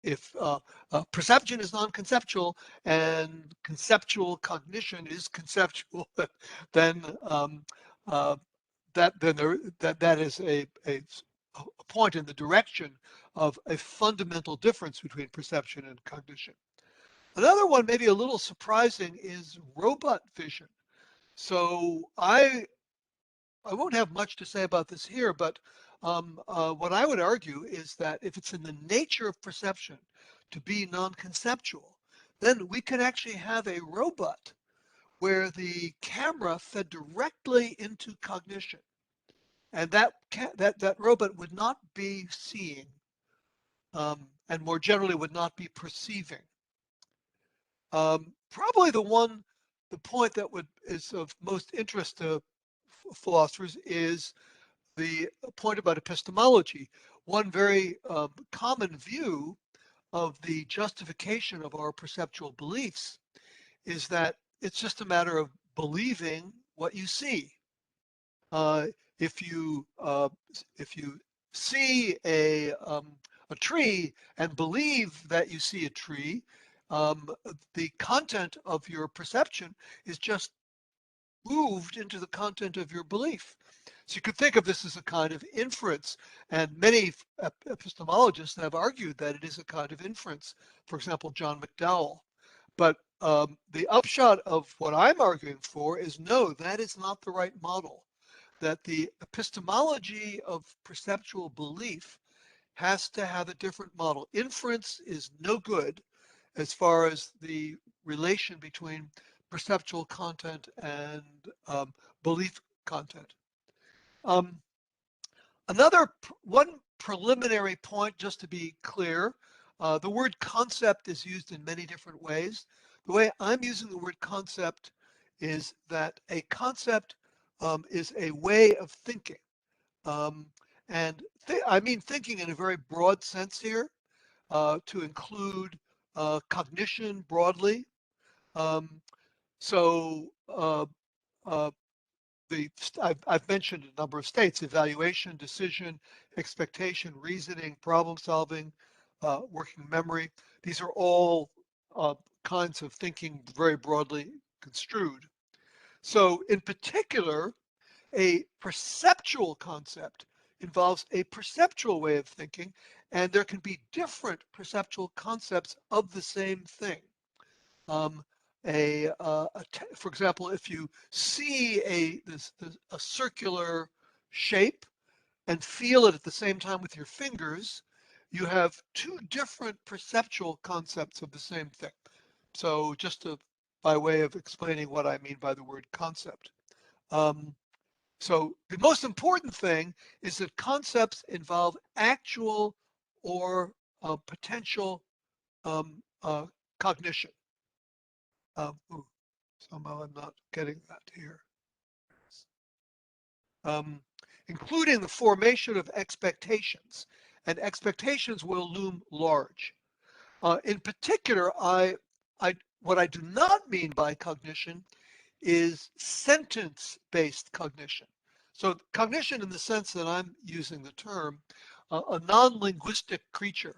if perception is non-conceptual and conceptual cognition is conceptual, then that is a point in the direction of a fundamental difference between perception and cognition. Another one, maybe a little surprising, is robot vision. So I won't have much to say about this here, but what I would argue is that if it's in the nature of perception to be non-conceptual, then we can actually have a robot where the camera fed directly into cognition, and that robot would not be seeing, and more generally would not be perceiving. Probably the point that is of most interest to philosophers is the point about epistemology. One very common view of the justification of our perceptual beliefs is that it's just a matter of believing what you see. Uh, if you see a tree and believe that you see a tree, um, the content of your perception is just moved into the content of your belief. So you could think of this as a kind of inference, and many epistemologists have argued that it is a kind of inference. For example, John McDowell. But the upshot of what I'm arguing for is no, that is not the right model. That the epistemology of perceptual belief has to have a different model. Inference is no good as far as the relation between perceptual content and belief content. Um, one preliminary point, just to be clear, the word concept is used in many different ways. The way I'm using the word concept is that a concept is a way of thinking. Um, and I mean thinking in a very broad sense here, to include cognition broadly. Um, so uh, I've mentioned a number of states: evaluation, decision, expectation, reasoning, problem solving, working memory. These are all kinds of thinking very broadly construed. So in particular, a perceptual concept involves a perceptual way of thinking, and there can be different perceptual concepts of the same thing. Um, for example, if you see a circular shape and feel it at the same time with your fingers, you have two different perceptual concepts of the same thing. So by way of explaining what I mean by the word concept. Um, so the most important thing is that concepts involve actual or potential cognition. Ooh, somehow I'm not getting that here. Um, Including the formation of expectations, and expectations will loom large. In particular, what I do not mean by cognition is sentence-based cognition. So cognition, in the sense that I'm using the term, a non-linguistic creature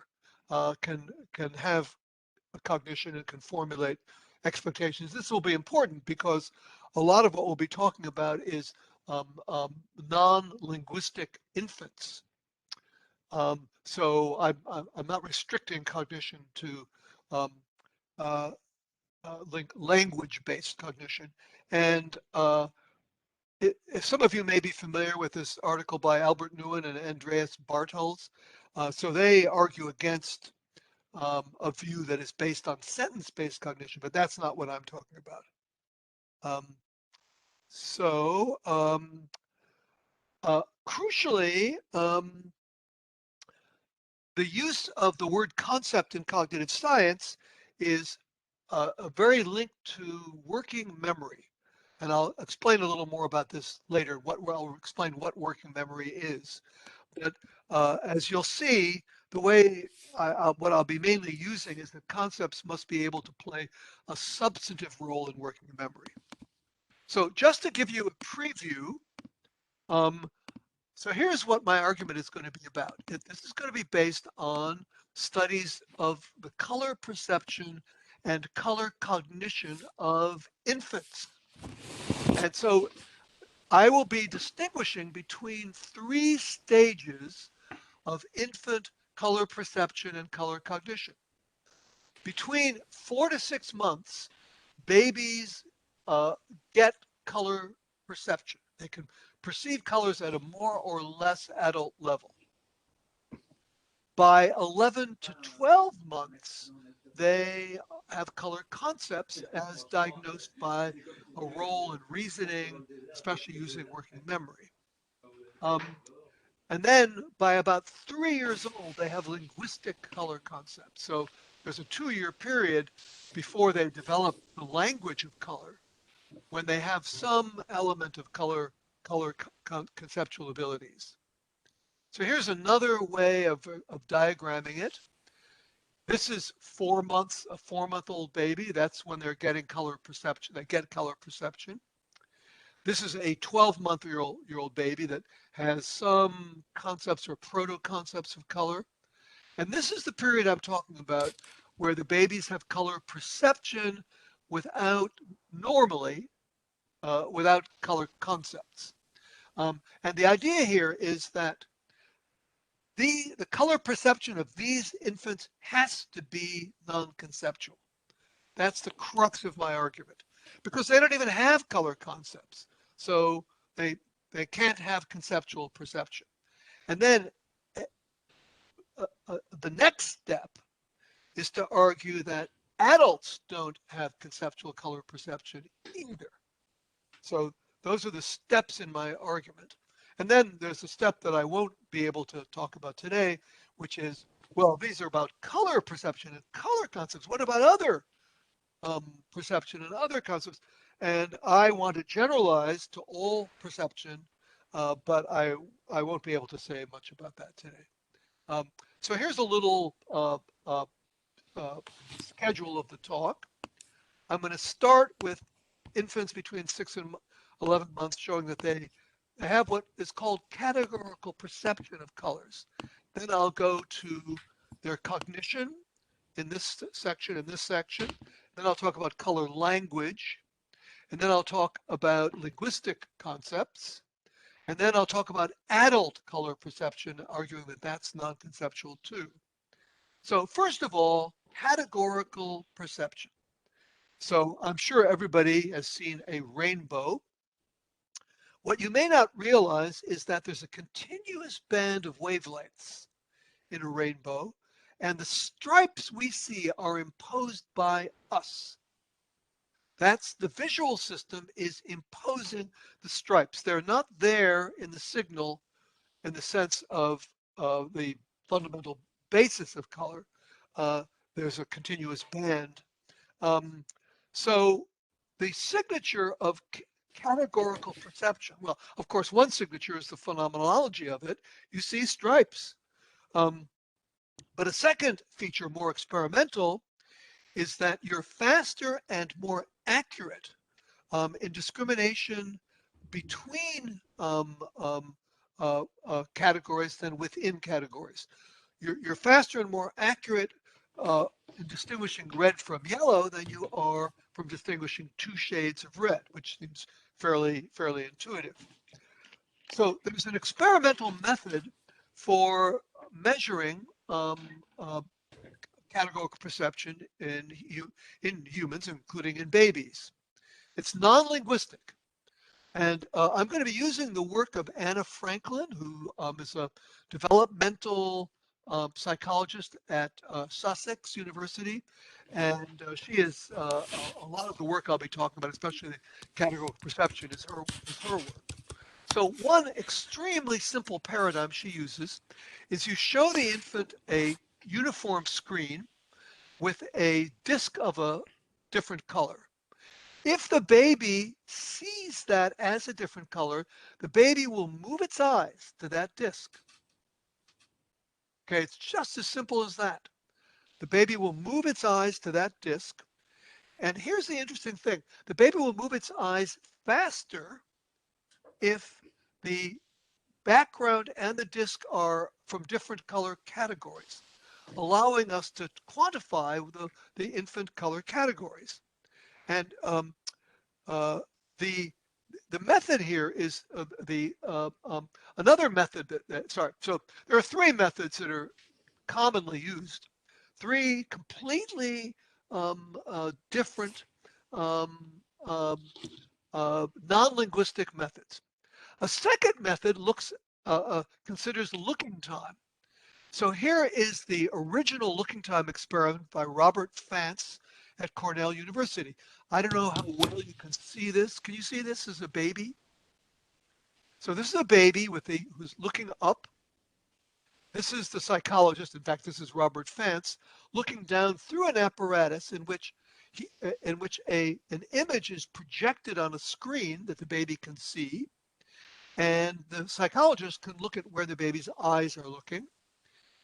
can have a cognition and can formulate expectations. This will be important because a lot of what we'll be talking about is non-linguistic infants. So I'm not restricting cognition to um, uh, language-based cognition. And if some of you may be familiar with this article by Albert Nguyen and Andreas Bartels, so they argue against a view that is based on sentence-based cognition, but that's not what I'm talking about. Um, so crucially, the use of the word concept in cognitive science is very linked to working memory. And I'll explain a little more about this later. I'll explain what working memory is. But as you'll see, the way what I'll be mainly using is that concepts must be able to play a substantive role in working memory. So just to give you a preview, so here's what my argument is going to be about. This is going to be based on studies of the color perception and color cognition of infants. And so I will be distinguishing between three stages of infant color perception and color cognition. Between 4 to 6 months, babies get color perception. They can perceive colors at a more or less adult level. By 11 to 12 months, they have color concepts as diagnosed by a role in reasoning, especially using working memory. And then by about 3 years old, they have linguistic color concepts. So there's a 2-year period before they develop the language of color, when they have some element of color conceptual abilities. So here's another way of diagramming it. This is 4 months, a 4-month-old baby. That's when they're getting color perception. They get color perception. This is a 12-month-year-old baby that has some concepts or proto-concepts of color. And this is the period I'm talking about where the babies have color perception without normally, without color concepts. And the idea here is that the color perception of these infants has to be non-conceptual. That's the crux of my argument, because they don't even have color concepts. So they can't have conceptual perception. And then the next step is to argue that adults don't have conceptual color perception either. So those are the steps in my argument. And then there's a step that I won't be able to talk about today, which is, well, these are about color perception and color concepts. What about other perception and other concepts? And I want to generalize to all perception, but I won't be able to say much about that today. So here's a little schedule of the talk. I'm going to start with infants between 6 and 11 months, showing that they have what is called categorical perception of colors. Then I'll go to their cognition in this section, Then I'll talk about color language. And then I'll talk about linguistic concepts. And then I'll talk about adult color perception, arguing that that's non-conceptual too. So first of all, categorical perception. So I'm sure everybody has seen a rainbow. What you may not realize is that there's a continuous band of wavelengths in a rainbow, and the stripes we see are imposed by us. That's the visual system is imposing the stripes. They're not there in the signal in the sense of the fundamental basis of color. There's a continuous band. So the signature of categorical perception, well, of course, one signature is the phenomenology of it. You see stripes. But a second feature, more experimental, is that you're faster and more accurate in discrimination between categories than within categories. You're faster and more accurate in distinguishing red from yellow than you are from distinguishing two shades of red, which seems fairly intuitive. So there's an experimental method for measuring categorical perception in humans, including in babies. It's non-linguistic. And I'm going to be using the work of Anna Franklin, who is a developmental psychologist at Sussex University. And she is a lot of the work I'll be talking about, especially the categorical perception, is her work. So one extremely simple paradigm she uses is you show the infant a uniform screen with a disk of a different color. If the baby sees that as a different color, the baby will move its eyes to that disk. Okay, it's just as simple as that. The baby will move its eyes to that disk. And here's the interesting thing. The baby will move its eyes faster if the background and the disk are from different color categories. allowing us to quantify the infant color categories. And the method here is another method sorry. So there are three methods that are commonly used, three completely different um, um, non-linguistic methods. A second method considers looking time. So here is the original looking time experiment by Robert Fantz at Cornell University. I don't know how well you can see this. Can you see this as a baby? So this is a baby who's looking up. This is the psychologist. In fact, this is Robert Fantz looking down through an apparatus in which an image is projected on a screen that the baby can see, and the psychologist can look at where the baby's eyes are looking.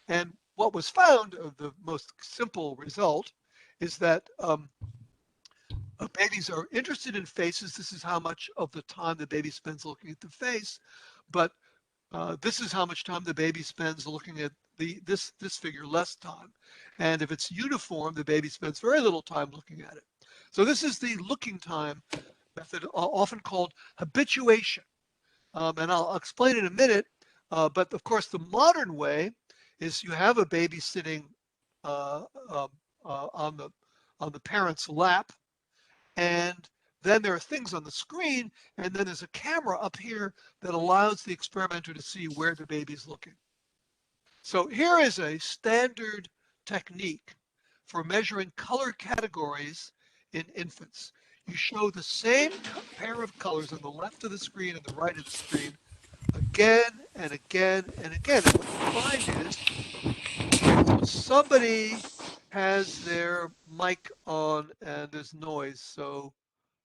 And what was found, the most simple result, is that babies are interested in faces. This is how much of the time the baby spends looking at the face, but this is how much time the baby spends looking at this figure, less time. And if it's uniform, the baby spends very little time looking at it. So this is the looking time method, often called habituation. And I'll explain in a minute. But of course, the modern way is you have a baby sitting uh, um, on the parent's lap, and then there are things on the screen, and then there's a camera up here that allows the experimenter to see where the baby's looking. So here is a standard technique for measuring color categories in infants. You show the same pair of colors on the left of the screen and the right of the screen again and again and again. And what you find is, okay, so somebody has their mic on and there's noise. So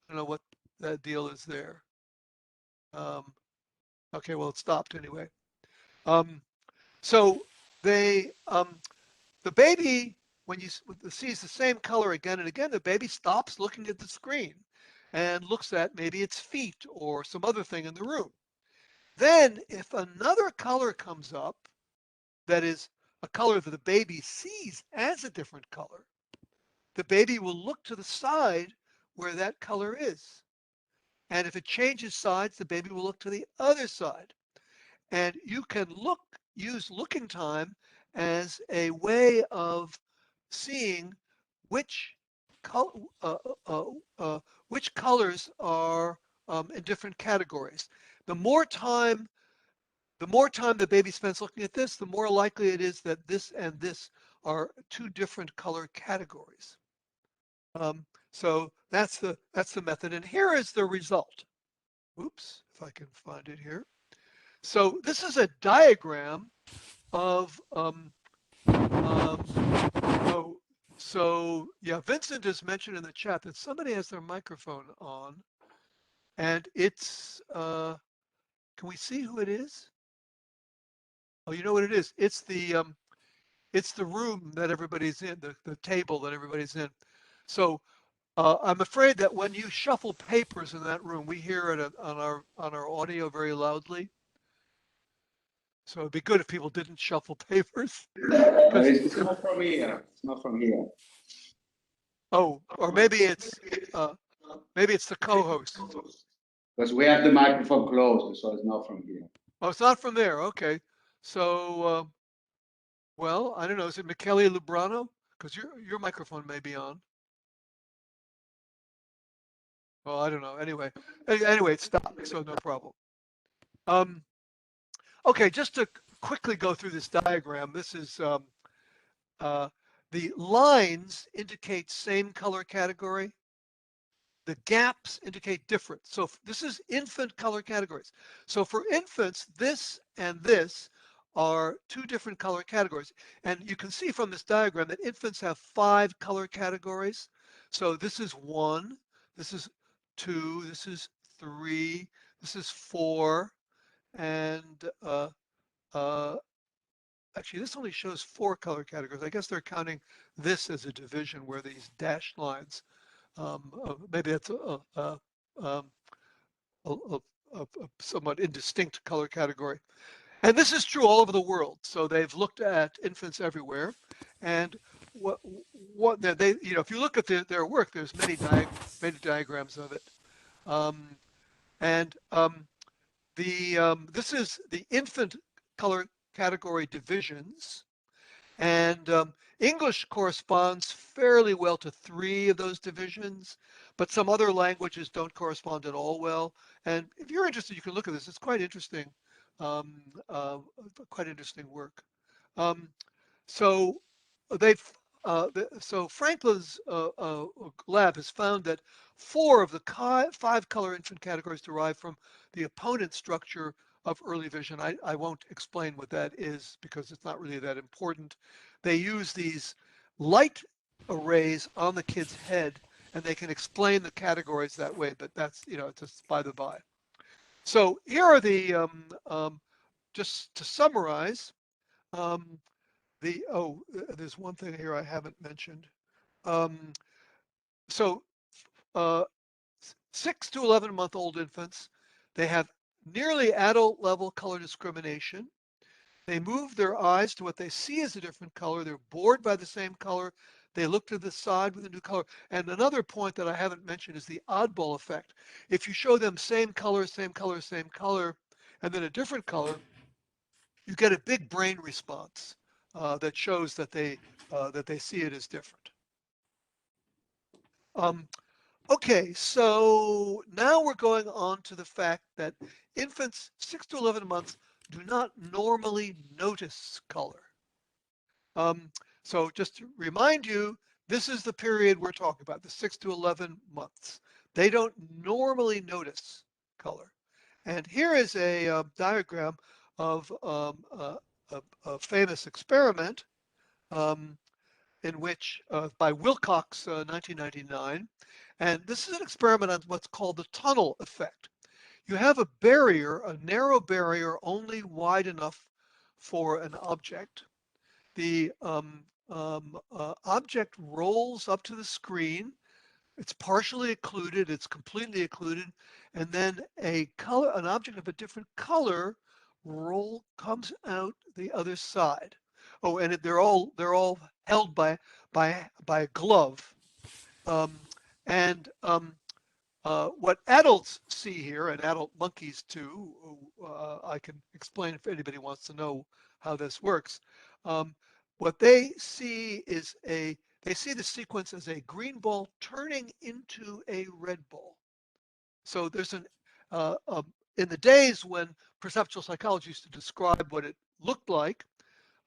I don't know what that deal is there. Um, okay, well, it stopped anyway. Um, so the baby, when you sees the same color again and again, the baby stops looking at the screen and looks at maybe its feet or some other thing in the room. Then if another color comes up that is a color that the baby sees as a different color, the baby will look to the side where that color is. And if it changes sides, the baby will look to the other side. And you can use looking time as a way of seeing which col which colors are in different categories. The more time the baby spends looking at this, the more likely it is that this and this are two different color categories. So that's the method. And here is the result. Oops, if I can find it here. So this is a diagram of so yeah, Vincent has mentioned in the chat that somebody has their microphone on, and it's can we see who it is? Oh, you know what it is? It's the room that everybody's in, the table that everybody's in. So I'm afraid that when you shuffle papers in that room, we hear it on our audio very loudly. So it'd be good if people didn't shuffle papers. It's not from here. It's not from here. Oh, or maybe it's the co-host. Because we have the microphone closed, so it's not from here. Oh, it's not from there. Okay. So, well, I don't know. Is it Michele Lubrano? Because your microphone may be on. Well, I don't know. Anyway, it stopped, so no problem. Okay, just to quickly go through this diagram. This is the lines indicate same color category. The gaps indicate different. So this is infant color categories. So for infants, this and this are two different color categories. And you can see from this diagram that infants have 5 color categories. So this is 1, this is 2, this is 3, this is 4, and actually this only shows 4 color categories. I guess they're counting this as a division where these dashed lines. Maybe that's a somewhat indistinct color category. And this is true all over the world. So they've looked at infants everywhere. And what they, you know, if you look at their work, there's many diagrams of it. And this is the infant color category divisions. And English corresponds fairly well to 3 of those divisions, but some other languages don't correspond at all well. And if you're interested, you can look at this. It's quite interesting, um, uh, quite interesting work. Um, so they've so Franklin's lab has found that 4 of the 5 color infant categories derive from the opponent structure of early vision. I won't explain what that is because it's not really that important. They use these light arrays on the kid's head and they can explain the categories that way, but that's, you know, just by the by. So here are the, just to summarize, um, there's one thing here I haven't mentioned. Um, so uh, 6 to 11-month-old infants, they have nearly adult level color discrimination. They move their eyes to what they see as a different color. They're bored by the same color. They look to the side with a new color. And another point that I haven't mentioned is the oddball effect. If you show them same color, same color, same color, and then a different color, you get a big brain response that shows that they see it as different. Okay, so now we're going on to the fact that infants 6 to 11 months do not normally notice color. So just to remind you, this is the period we're talking about, the 6 to 11 months. They don't normally notice color. And here is a diagram of a famous experiment in which by Wilcox, 1999. And this is an experiment on what's called the tunnel effect. You have a barrier, a narrow barrier only wide enough for an object. The object rolls up to the screen. It's partially occluded, it's completely occluded, and then an object of a different color comes out the other side. Oh, and they're all held by a glove. And what adults see here, and adult monkeys too, I can explain if anybody wants to know how this works. What they see is they see the sequence as a green ball turning into a red ball. So there's in the days when perceptual psychology used to describe what it looked like,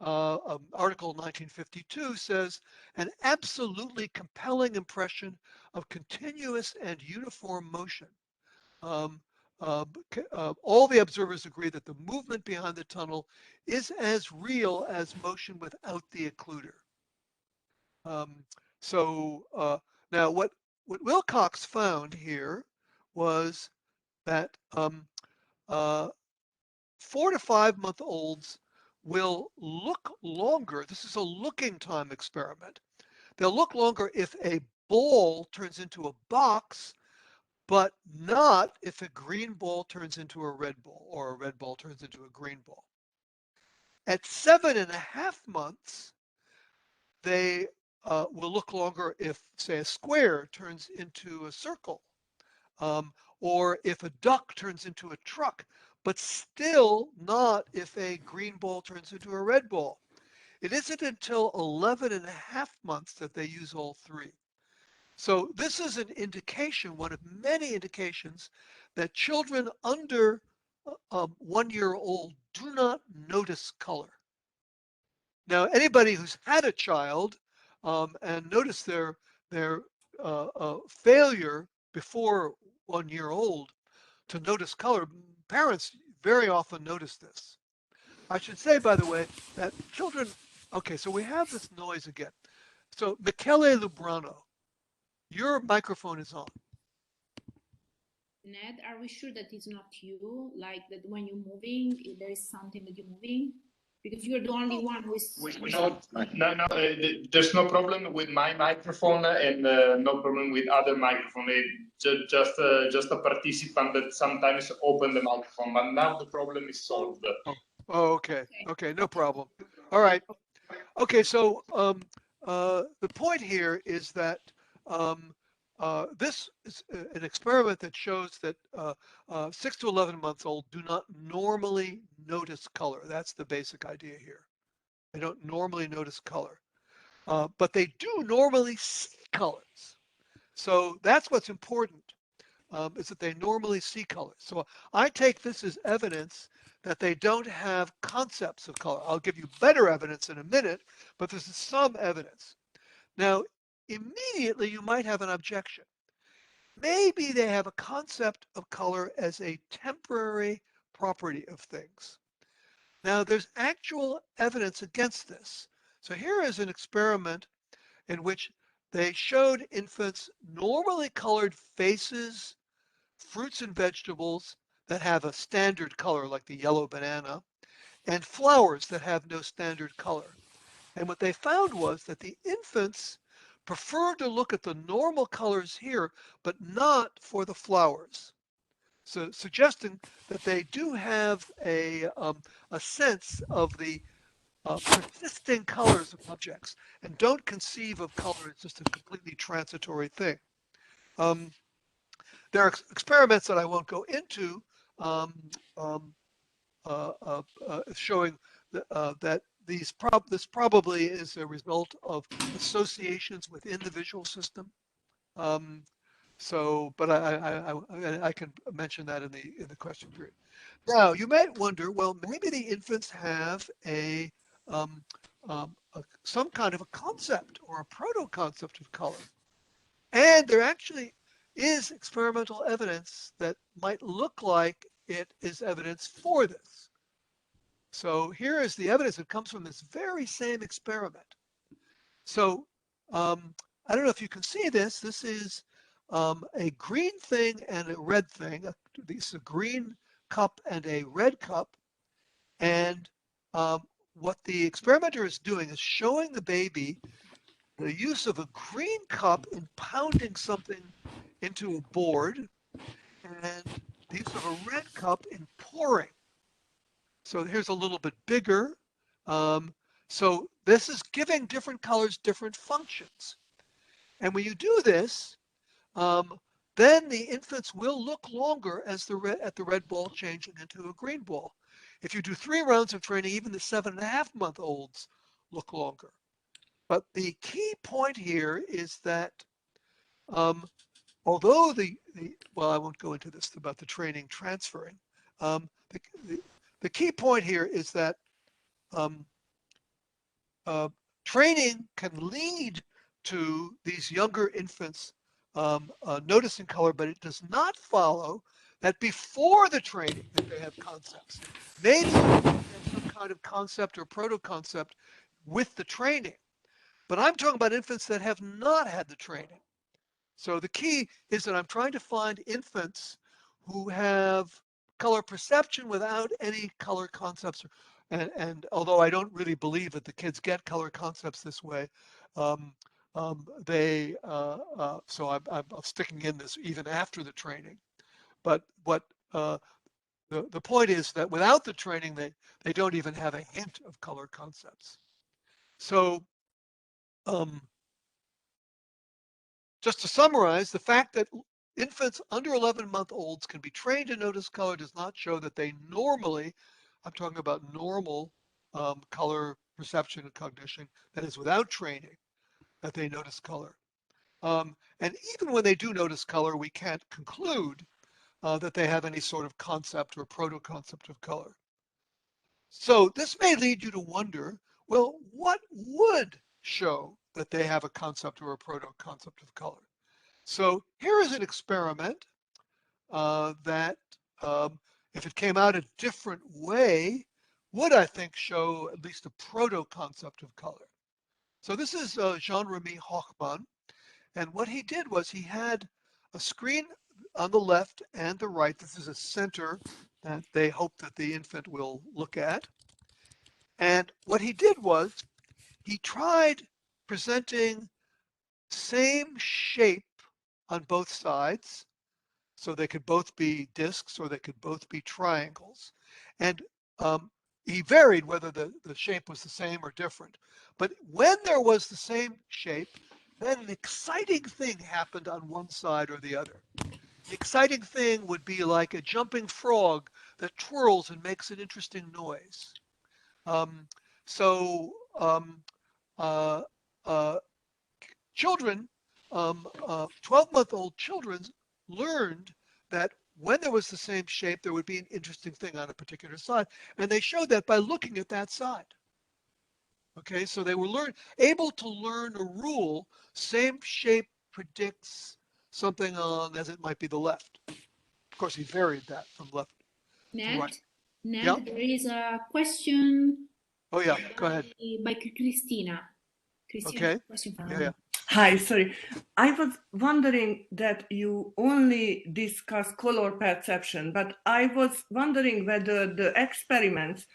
article 1952 says, an absolutely compelling impression of continuous and uniform motion. All the observers agree that the movement behind the tunnel is as real as motion without the occluder. Now what Wilcox found here was that 4 to 5 month olds will look longer. This is a looking time experiment. They'll look longer if a ball turns into a box, but not if a green ball turns into a red ball or a red ball turns into a green ball. At 7.5 months, they will look longer if, say, a square turns into a circle, or if a duck turns into a truck, but still not if a green ball turns into a red ball. It isn't until 11.5 months that they use all 3. So this is an indication, one of many indications, that children under 1 year old do not notice color. Now, anybody who's had a child and noticed their failure before 1 year old to notice color, parents very often notice this. I should say, by the way, that children, okay, so we have this noise again. So Michele Lubrano, your microphone is on. Ned, are we sure that it's not you? Like that when you're moving, there is something that you're moving? Because you're the only one who is. No, there's no problem with my microphone and no problem with other microphone. Just a participant that sometimes open the microphone, but now the problem is solved. Oh, okay, no problem. All right. Okay, so the point here is that this is an experiment that shows that 6 to 11 months old do not normally notice color. That's the basic idea here. They don't normally notice color, but they do normally see colors. So that's what's important, is that they normally see colors. So I take this as evidence that they don't have concepts of color. I'll give you better evidence in a minute, but this is some evidence. Now, immediately you might have an objection. Maybe they have a concept of color as a temporary property of things. Now, there's actual evidence against this. So here is an experiment in which they showed infants normally colored faces, fruits and vegetables that have a standard color, like the yellow banana, and flowers that have no standard color. And what they found was that the infants preferred to look at the normal colors here, but not for the flowers. So suggesting that they do have a sense of the persisting colors of objects and don't conceive of color as just a completely transitory thing. There are experiments that I won't go into um, um, showing that this probably is a result of associations within the visual system. Um, but I can mention that in the question period. Now you might wonder, well, maybe the infants have some kind of a concept or a proto-concept of color, and there actually is experimental evidence that might look like it is evidence for this. So here is the evidence that comes from this very same experiment. So I don't know if you can see this. This is a green thing and a red thing. This is a green cup and a red cup. And what the experimenter is doing is showing the baby the use of a green cup in pounding something into a board and the use of a red cup in pouring. So here's a little bit bigger. So this is giving different colors different functions. And when you do this, then the infants will look longer as at the red ball changing into a green ball. If you do 3 rounds of training, even the 7.5-month-olds look longer. But the key point here is that although well, I won't go into this about the training transferring. The key point here is that training can lead to these younger infants noticing color, but it does not follow that before the training that they have concepts. Maybe they have some kind of concept or proto-concept with the training, but I'm talking about infants that have not had the training. So the key is that I'm trying to find infants who have color perception without any color concepts. And although I don't really believe that the kids get color concepts this way, so I'm sticking in this even after the training. But what the point is that without the training, they don't even have a hint of color concepts. So just to summarize, the fact that infants under 11-month-olds can be trained to notice color does not show that they normally, I'm talking about normal color perception and cognition, that is without training, that they notice color. And even when they do notice color, we can't conclude that they have any sort of concept or proto-concept of color. So this may lead you to wonder, well, what would show that they have a concept or a proto-concept of color? So here is an experiment that, if it came out a different way, would, I think, show at least a proto-concept of color. So this is Jean-Remy Hochmann, and what he did was he had a screen on the left and the right. This is a center that they hope that the infant will look at. And what he did was he tried presenting same shape on both sides. So they could both be discs or they could both be triangles. And he varied whether the shape was the same or different. But when there was the same shape, then an exciting thing happened on one side or the other. The exciting thing would be like a jumping frog that twirls and makes an interesting noise. So children, 12-month-old children learned that when there was the same shape, there would be an interesting thing on a particular side. And they showed that by looking at that side. Okay, so they were able to learn a rule, same shape predicts something on, as it might be the left. Of course, he varied that from left Ned, to right. Ned, Yeah. there is a question. Oh yeah, go ahead. By Christina. Christina, Okay. question for Yeah, yeah. Hi, sorry. I was wondering that you only discuss color perception, but I was wondering whether the experiments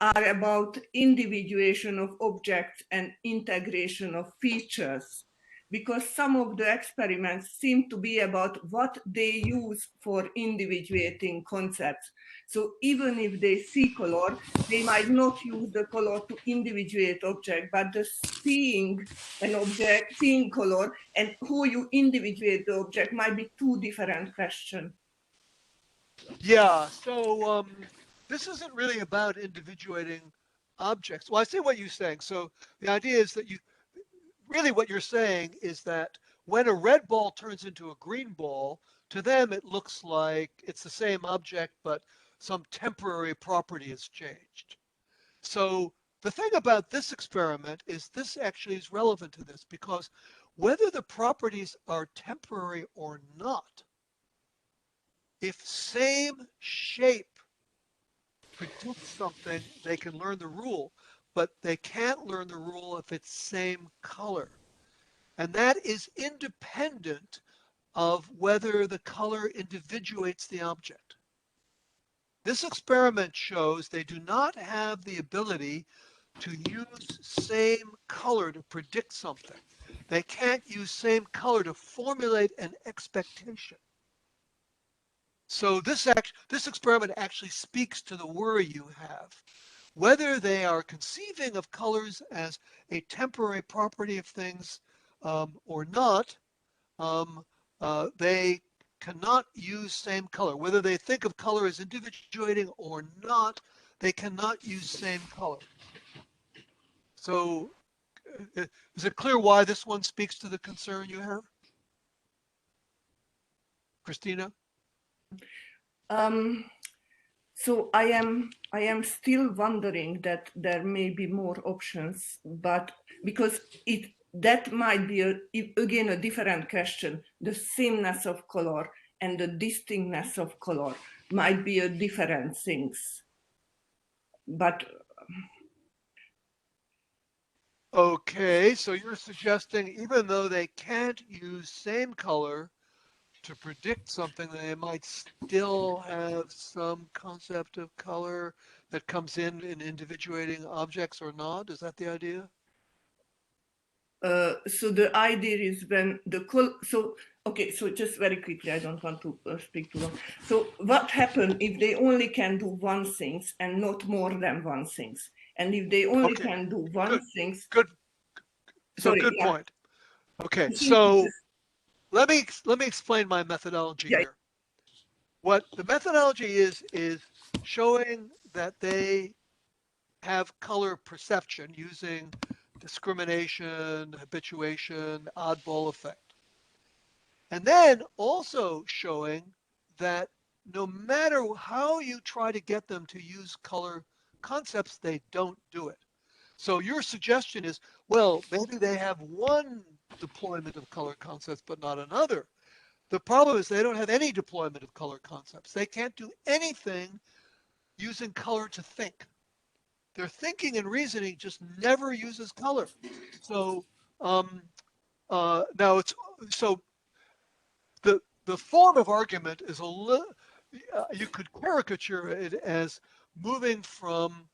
are about individuation of objects and integration of features, because some of the experiments seem to be about what they use for individuating concepts. So even if they see color, they might not use the color to individuate object, but the seeing an object, seeing color, and who you individuate the object might be two different questions. Yeah, so this isn't really about individuating objects. Well, I see what you're saying. So the idea is that really what you're saying is that when a red ball turns into a green ball, to them it looks like it's the same object, but some temporary property has changed. So the thing about this experiment is this actually is relevant to this, because whether the properties are temporary or not, if same shape predicts something, they can learn the rule, but they can't learn the rule if it's same color. And that is independent of whether the color individuates the object. This experiment shows they do not have the ability to use same color to predict something. They can't use same color to formulate an expectation. So this experiment actually speaks to the worry you have. Whether they are conceiving of colors as a temporary property of things or not, they cannot use same color. Whether they think of color as individuating or not, they cannot use same color. So is it clear why this one speaks to the concern you have? Christina? So I am still wondering that there may be more options, but because that might be again a different question. The sameness of color and the distinctness of color might be a different things. But okay, so you're suggesting even though they can't use same color to predict something, they might still have some concept of color that comes in individuating objects or not? Is that the idea? so the idea is when the so just very quickly, I don't want to speak too long. So what happens if they only can do one thing and not more than one thing? And if they only can do one thing, good. So sorry, good yeah. point. Okay, so let me explain my methodology here. What the methodology is showing that they have color perception using discrimination, habituation, oddball effect. And then also showing that no matter how you try to get them to use color concepts, they don't do it. So your suggestion is, well, maybe they have one deployment of color concepts, but not another. The problem is they don't have any deployment of color concepts. They can't do anything using color to think. Their thinking and reasoning just never uses color. So now it's so the form of argument is a little. You could caricature it as moving from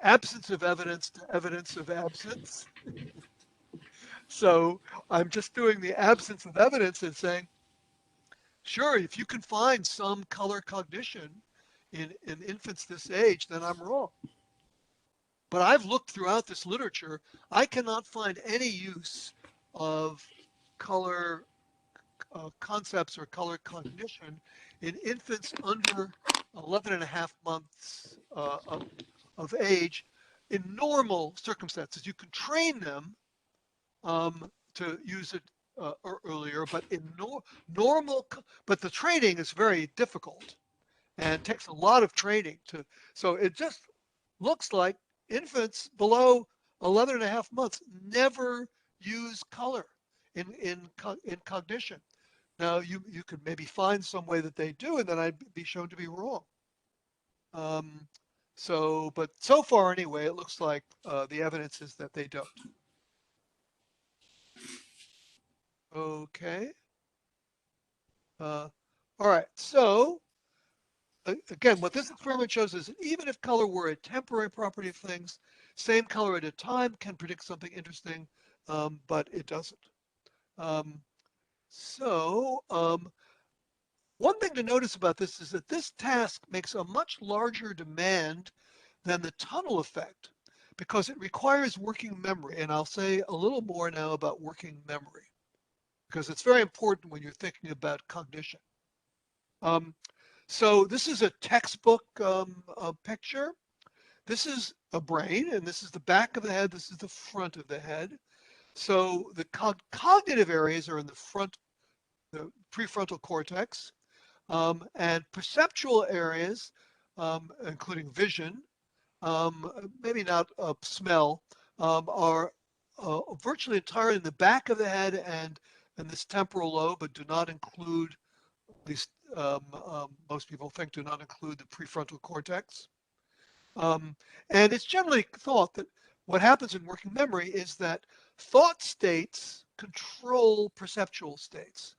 absence of evidence to evidence of absence. So I'm just doing the absence of evidence and saying, sure, if you can find some color cognition in infants this age, then I'm wrong. But I've looked throughout this literature. I cannot find any use of color concepts or color cognition in infants under 11 and a half months of age in normal circumstances. You can train them to use it earlier, but in normal, but the training is very difficult and takes a lot of training so it just looks like infants below 11 and a half months never use color in cognition. Now you could maybe find some way that they do, and then I'd be shown to be wrong. But so far anyway, it looks like the evidence is that they don't. Okay. All right. So again, what this experiment shows is that even if color were a temporary property of things, same color at a time can predict something interesting, but it doesn't. One thing to notice about this is that this task makes a much larger demand than the tunnel effect because it requires working memory. And I'll say a little more now about working memory because it's very important when you're thinking about cognition. So this is a textbook picture. This is a brain, and this is the back of the head. This is the front of the head. So the cognitive areas are in the front, the prefrontal cortex, and perceptual areas, including vision, maybe not smell, are virtually entirely in the back of the head and this temporal lobe, but do not include, at least most people think, do not include the prefrontal cortex. And it's generally thought that what happens in working memory is that thought states control perceptual states.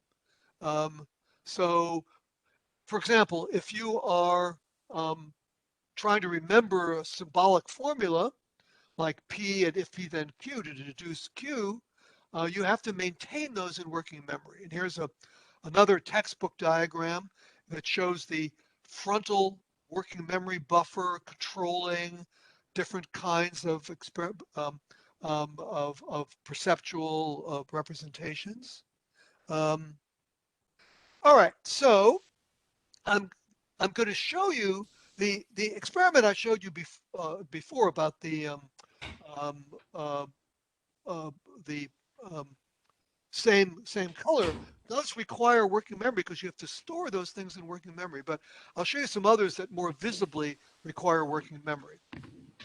So, for example, if you are trying to remember a symbolic formula, like P and if P then Q to deduce Q, you have to maintain those in working memory. And here's another textbook diagram that shows the frontal working memory buffer controlling different kinds of perceptual representations. All right, so I'm going to show you the experiment I showed you before about the same color does require working memory because you have to store those things in working memory. But I'll show you some others that more visibly require working memory.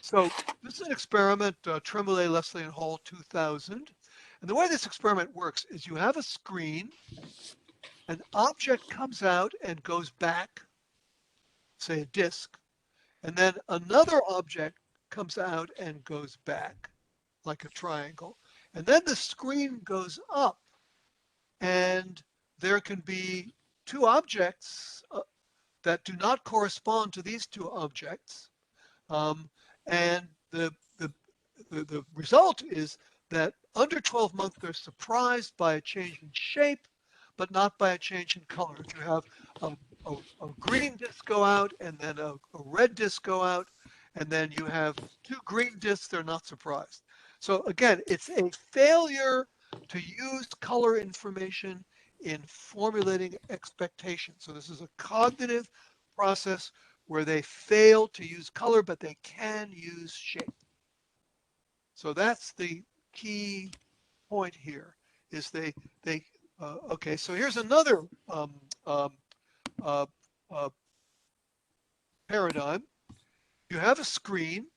So this is an experiment, Tremblay, Leslie, and Hall 2000. And the way this experiment works is you have a screen, an object comes out and goes back, say a disk, and then another object comes out and goes back, like a triangle. And then the screen goes up, and there can be two objects that do not correspond to these two objects. And the result is that under 12 months, they're surprised by a change in shape, but not by a change in color. If you have a green disc go out and then a red disc go out, and then you have two green discs, they're not surprised. So again, it's a failure to use color information in formulating expectations. So this is a cognitive process where they fail to use color, but they can use shape. So that's the key point here, is okay, so here's another paradigm. You have a screen,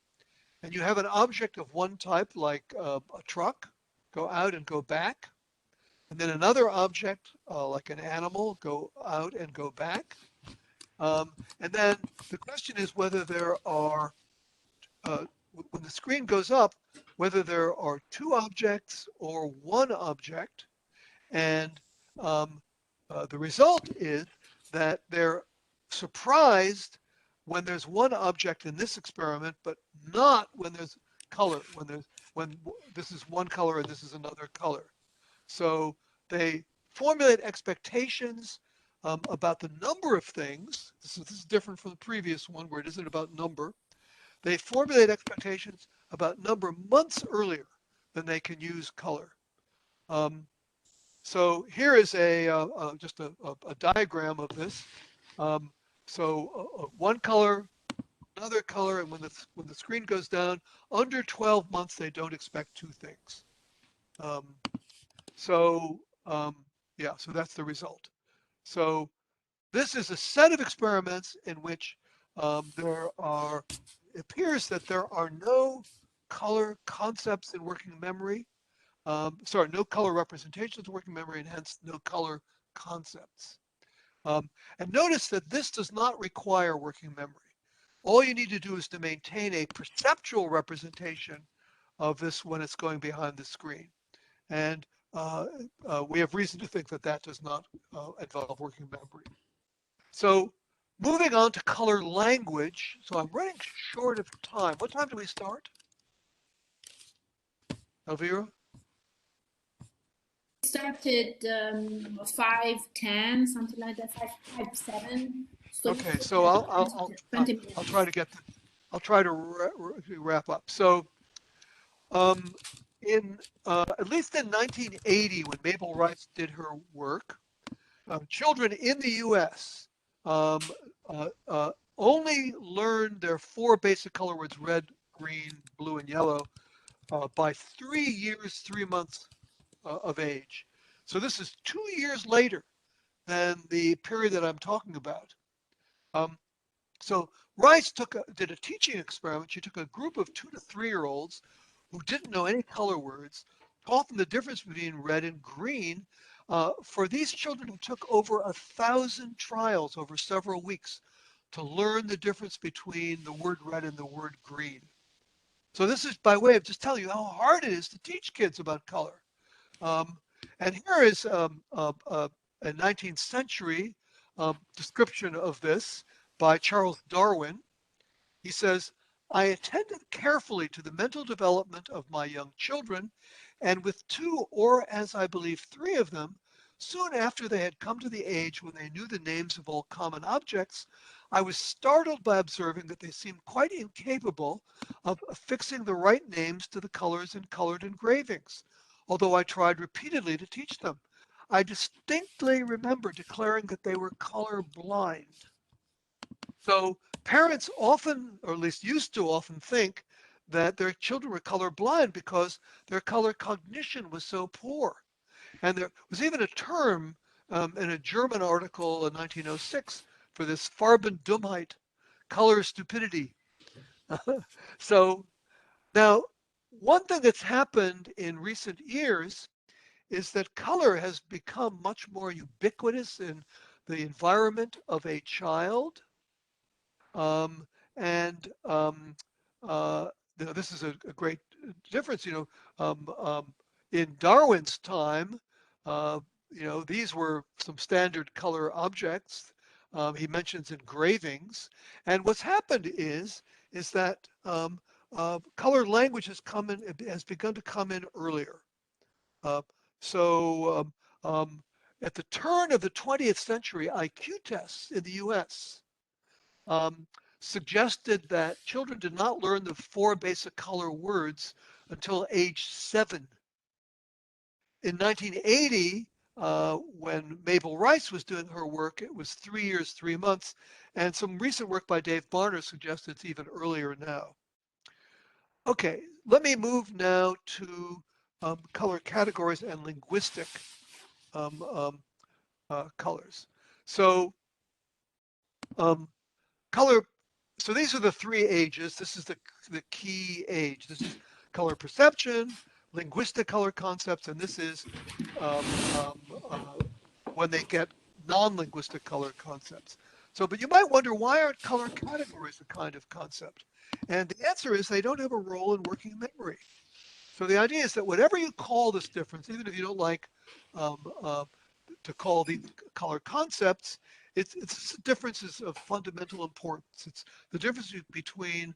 and you have an object of one type, like a truck, go out and go back. And then another object, like an animal, go out and go back. And then the question is whether there are, when the screen goes up, whether there are two objects or one object. And the result is that they're surprised when there's one object in this experiment, but not when there's color, when this is one color and this is another color. So they formulate expectations about the number of things. This is different from the previous one where it isn't about number. They formulate expectations about number months earlier than they can use color. So here is just a diagram of this. One color, another color, and when the screen goes down, under 12 months, they don't expect two things. So that's the result. So this is a set of experiments in which it appears that there are no color concepts in working memory. No color representations in working memory, and hence no color concepts. And notice that this does not require working memory. All you need to do is to maintain a perceptual representation of this when it's going behind the screen. And we have reason to think that that does not involve working memory. So moving on to color language. So I'm running short of time. What time do we start? Elvira? Started 5:10, something like that, 5:07. So Okay, so I'll try to get I'll try to wrap up. So at least in 1980, when Mabel Rice did her work, children in the U.S. Only learned their four basic color words: red, green, blue, and yellow by 3 years, 3 months of age. So this is 2 years later than the period that I'm talking about. So Rice did a teaching experiment. She took a group of 2 to 3-year-olds who didn't know any color words, taught them the difference between red and green. For these children, it took over 1,000 trials over several weeks to learn the difference between the word red and the word green. So this is by way of just telling you how hard it is to teach kids about color. And here is a 19th century description of this by Charles Darwin. He says, "I attended carefully to the mental development of my young children, and with 2, or as I believe 3 of them, soon after they had come to the age when they knew the names of all common objects, I was startled by observing that they seemed quite incapable of affixing the right names to the colors in colored engravings, although I tried repeatedly to teach them. I distinctly remember declaring that they were color blind." So parents often, or at least used to often, think that their children were color blind because their color cognition was so poor. And there was even a term in a German article in 1906 for this Farbendummheit, color stupidity. So now, one thing that's happened in recent years is that color has become much more ubiquitous in the environment of a child. This is a great difference. In Darwin's time, these were some standard color objects. He mentions engravings, and what's happened is that color language has begun to come in earlier. At the turn of the 20th century, IQ tests in the U.S. Suggested that children did not learn the 4 basic color words until age 7. In 1980, when Mabel Rice was doing her work, it was 3 years, 3 months, and some recent work by Dave Barner suggests it's even earlier now. Okay, let me move now to color categories and linguistic colors. So color, so these are the 3 ages. This is the key age. This is color perception, linguistic color concepts, and this is when they get non-linguistic color concepts. So, but you might wonder, why aren't color categories a kind of concept? And the answer is they don't have a role in working memory. So the idea is that whatever you call this difference, even if you don't like to call these color concepts, it's differences of fundamental importance. It's the difference between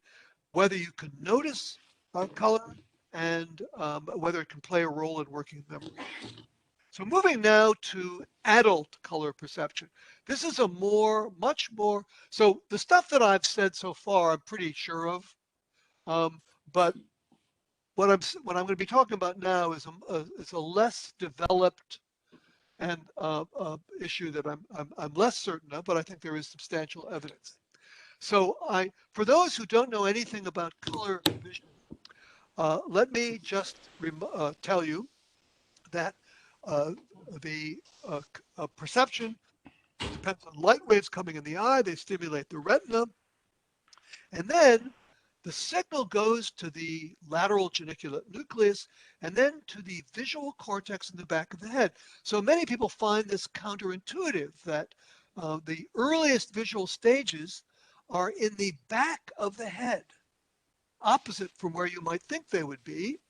whether you can notice color and whether it can play a role in working memory. So moving now to adult color perception. This is a much more, so the stuff that I've said so far, I'm pretty sure of. But what I'm going to be talking about now is a less developed and issue that I'm less certain of, but I think there is substantial evidence. So for those who don't know anything about color vision, let me just tell you that the perception depends on light waves coming in the eye. They stimulate the retina, and then the signal goes to the lateral geniculate nucleus and then to the visual cortex in the back of the head. So many people find this counterintuitive, that the earliest visual stages are in the back of the head, opposite from where you might think they would be.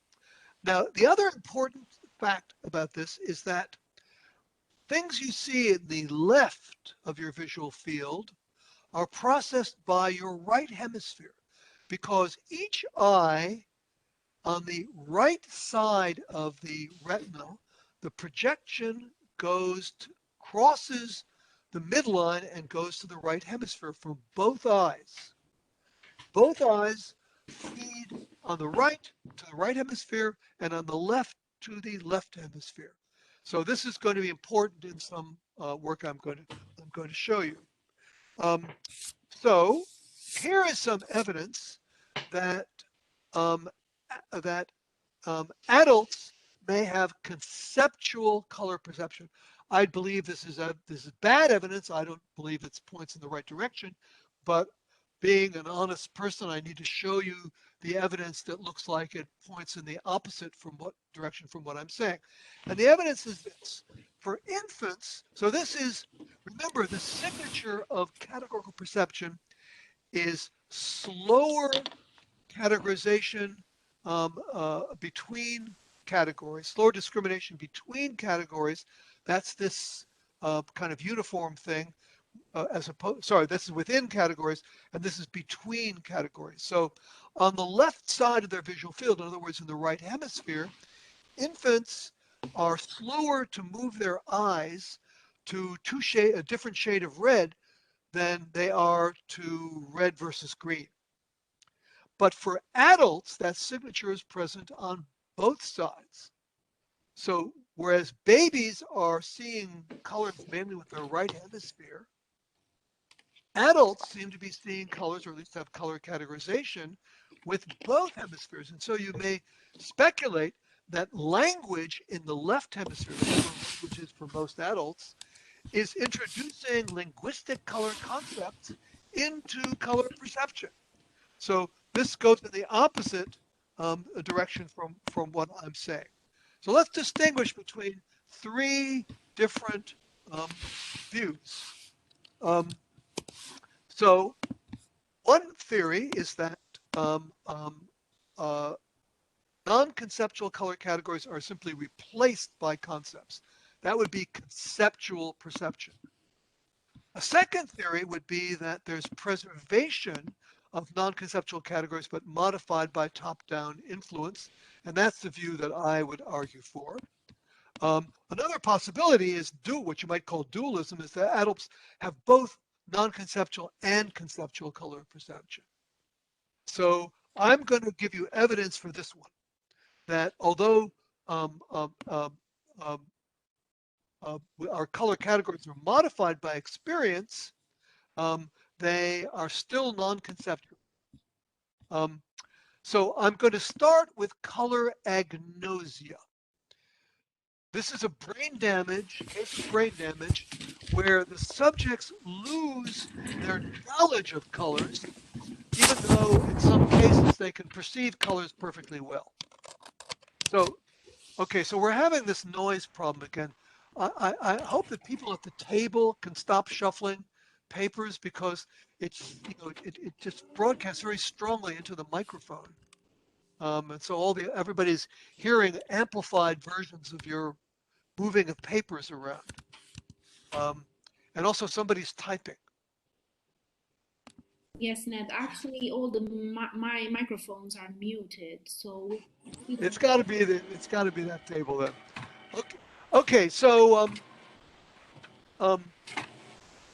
Now, the other important fact about this is that things you see in the left of your visual field are processed by your right hemisphere, because each eye on the right side of the retina, the projection crosses the midline and goes to the right hemisphere from both eyes. Both eyes feed on the right to the right hemisphere and on the left to the left hemisphere. So this is going to be important in some work I'm going to show you. So here is some evidence that adults may have conceptual color perception. I believe this is bad evidence. I don't believe it's points in the right direction, but being an honest person, I need to show you the evidence that looks like it points in the opposite direction from what I'm saying. And the evidence is this. For infants, so this is, remember, the signature of categorical perception is slower categorization between categories, slower discrimination between categories. That's this kind of uniform thing. This is within categories, and this is between categories. So on the left side of their visual field, in other words, in the right hemisphere, infants are slower to move their eyes to a different shade of red than they are to red versus green. But for adults, that signature is present on both sides. So whereas babies are seeing colors mainly with their right hemisphere, adults seem to be seeing colors, or at least have color categorization, with both hemispheres. And so you may speculate that language in the left hemisphere, which is for most adults, is introducing linguistic color concepts into color perception. So this goes in the opposite direction from what I'm saying. So let's distinguish between three different views. So one theory is that non-conceptual color categories are simply replaced by concepts. That would be conceptual perception. A second theory would be that there's preservation of non-conceptual categories, but modified by top-down influence. And that's the view that I would argue for. Another possibility is what you might call dualism, is that adults have both non-conceptual and conceptual color perception. So I'm going to give you evidence for this one, that although our color categories are modified by experience, they are still non-conceptual. So I'm going to start with color agnosia. This is a brain damage, case of brain damage, where the subjects lose their knowledge of colors, even though in some cases they can perceive colors perfectly well. So, okay, so we're having this noise problem again. I hope that people at the table can stop shuffling papers, because it's, it just broadcasts very strongly into the microphone. And so everybody's hearing amplified versions of your moving of papers around. And also somebody's typing. Yes, Ned. Actually, all my microphones are muted, so It's got to be that table then. Okay. Okay, so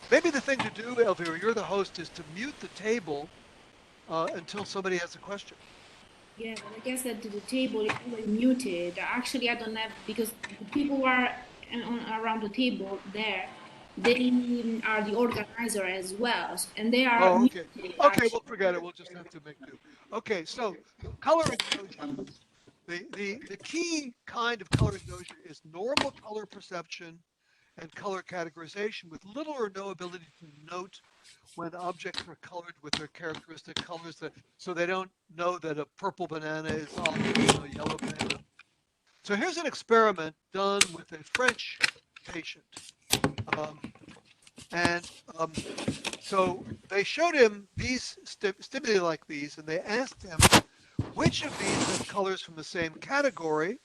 maybe the thing to do, Elvira, you're the host, is to mute the table until somebody has a question. Yeah, but I guess that the table is always muted. Actually, I don't have, because the people who are around the table there, they are the organizer as well, and they are Oh, okay. muted. Okay, we'll forget it. We'll just have to make do. Okay, so color exposure. The key kind of color exposure is normal color perception and color categorization with little or no ability to note when objects are colored with their characteristic colors, so they don't know that a purple banana is also a yellow banana. So here's an experiment done with a French patient. So they showed him these stimuli like these, and they asked him which of these have colors from the same category.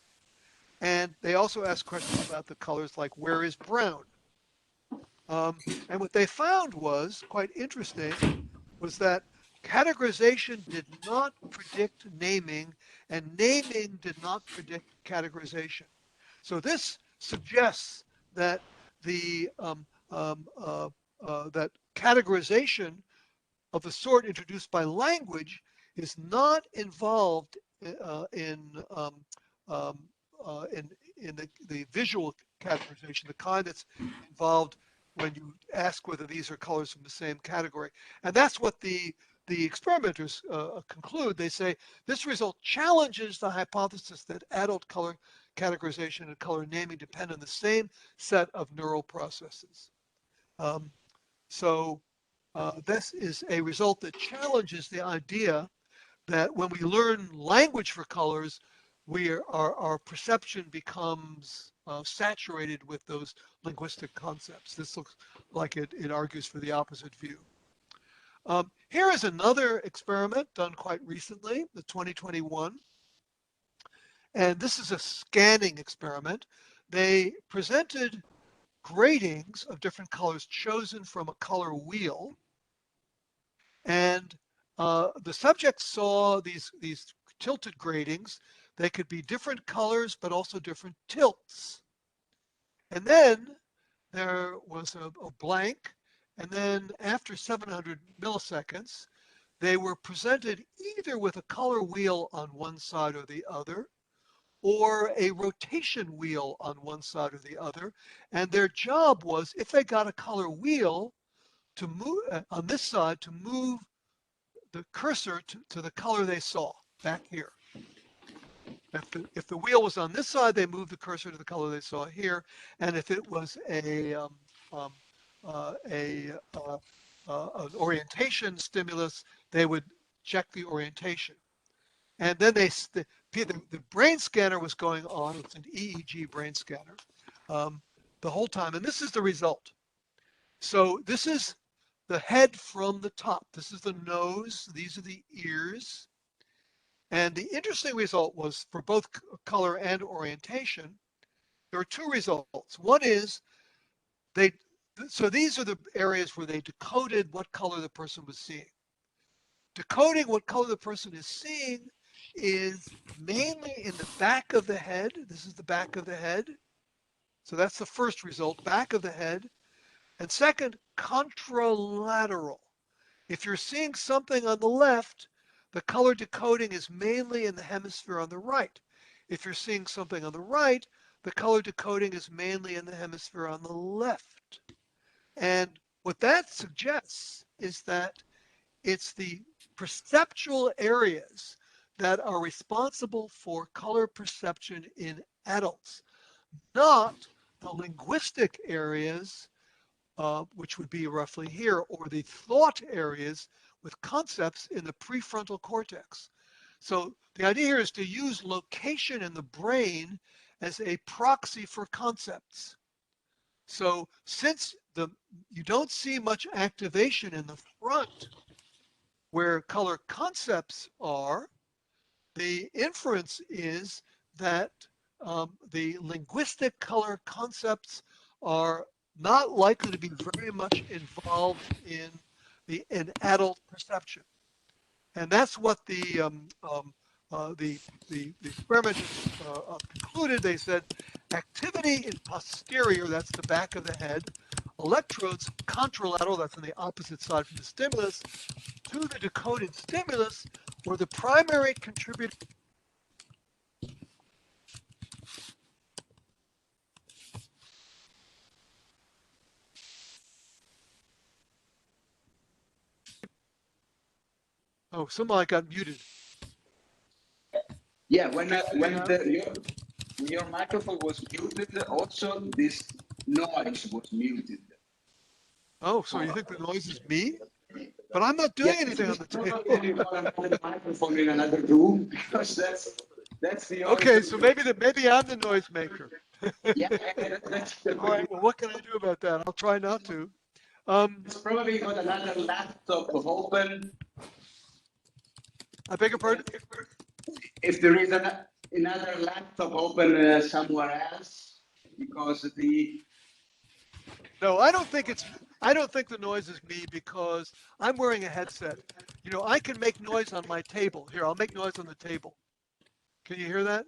And they also asked questions about the colors like where is brown? And what they found was quite interesting, was that categorization did not predict naming, and naming did not predict categorization. So this suggests that that categorization of the sort introduced by language is not involved in the visual categorization, the kind that's involved when you ask whether these are colors from the same category. And that's what the experimenters conclude. They say this result challenges the hypothesis that adult color categorization and color naming depend on the same set of neural processes. So this is a result that challenges the idea that when we learn language for colors, our perception becomes saturated with those linguistic concepts. This looks like it argues for the opposite view. Here is another experiment done quite recently, the 2021. And this is a scanning experiment. They presented gratings of different colors chosen from a color wheel. And the subjects saw these tilted gratings. They could be different colors, but also different tilts. And then there was a blank. And then after 700 milliseconds, they were presented either with a color wheel on one side or the other, or a rotation wheel on one side or the other. And their job was, if they got a color wheel, to move on this side, to move the cursor to the color they saw back here. If the wheel was on this side, they moved the cursor to the color they saw here. And if it was an orientation stimulus, they would check the orientation. And then the brain scanner was going on. It's an EEG brain scanner the whole time. And this is the result. So this is the head from the top. This is the nose. These are the ears. And the interesting result was for both color and orientation, there are two results. One is so these are the areas where they decoded what color the person was seeing. Decoding what color the person is seeing is mainly in the back of the head. This is the back of the head. So that's the first result, back of the head. And second, contralateral. If you're seeing something on the left, the color decoding is mainly in the hemisphere on the right. If you're seeing something on the right, the color decoding is mainly in the hemisphere on the left. And what that suggests is that it's the perceptual areas that are responsible for color perception in adults, not the linguistic areas, which would be roughly here, or the thought areas with concepts in the prefrontal cortex. So the idea here is to use location in the brain as a proxy for concepts. So since you don't see much activation in the front where color concepts are, the inference is that the linguistic color concepts are not likely to be very much involved in adult perception. And that's what the experimenters concluded. They said, activity in posterior, that's the back of the head, electrodes contralateral, that's on the opposite side from the stimulus, to the decoded stimulus, where the primary contributor. Oh, somebody got muted. Yeah, when your microphone was muted, also this noise was muted. Oh, so you think the noise is me? But I'm not doing anything on the table. Microphone in another room because that's the Okay, so maybe I'm the noisemaker. yeah, that's the All right. Well, what can I do about that? I'll try not to. It's probably got another laptop open. I beg your pardon? If there is another laptop open somewhere else, because the No, I don't think the noise is me because I'm wearing a headset. You know, I can make noise on my table. Here, I'll make noise on the table. Can you hear that?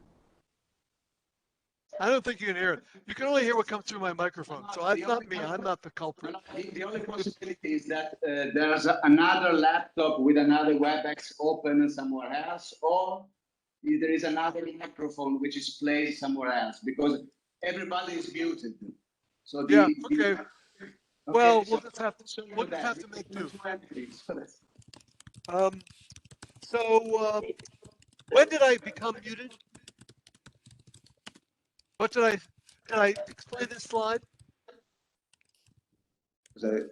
I don't think you can hear it. You can only hear what comes through my microphone. So that's not me. I'm not the culprit. The only possibility is that there's another laptop with another WebEx open somewhere else, or there is another microphone which is placed somewhere else, because everybody is muted. So Yeah. Okay. Well, we'll just have to make do. When did I become muted? What did I explain this slide? Sorry.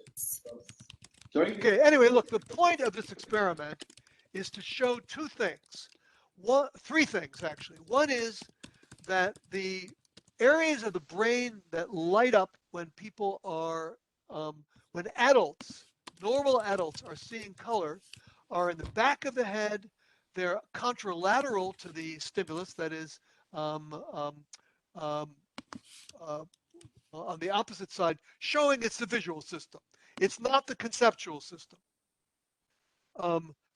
Okay, anyway, look, the point of this experiment is to show three things actually. One is that the areas of the brain that light up when people are, when normal adults are seeing color, are in the back of the head. They're contralateral to the stimulus, that is, on the opposite side, showing it's the visual system. It's not the conceptual system.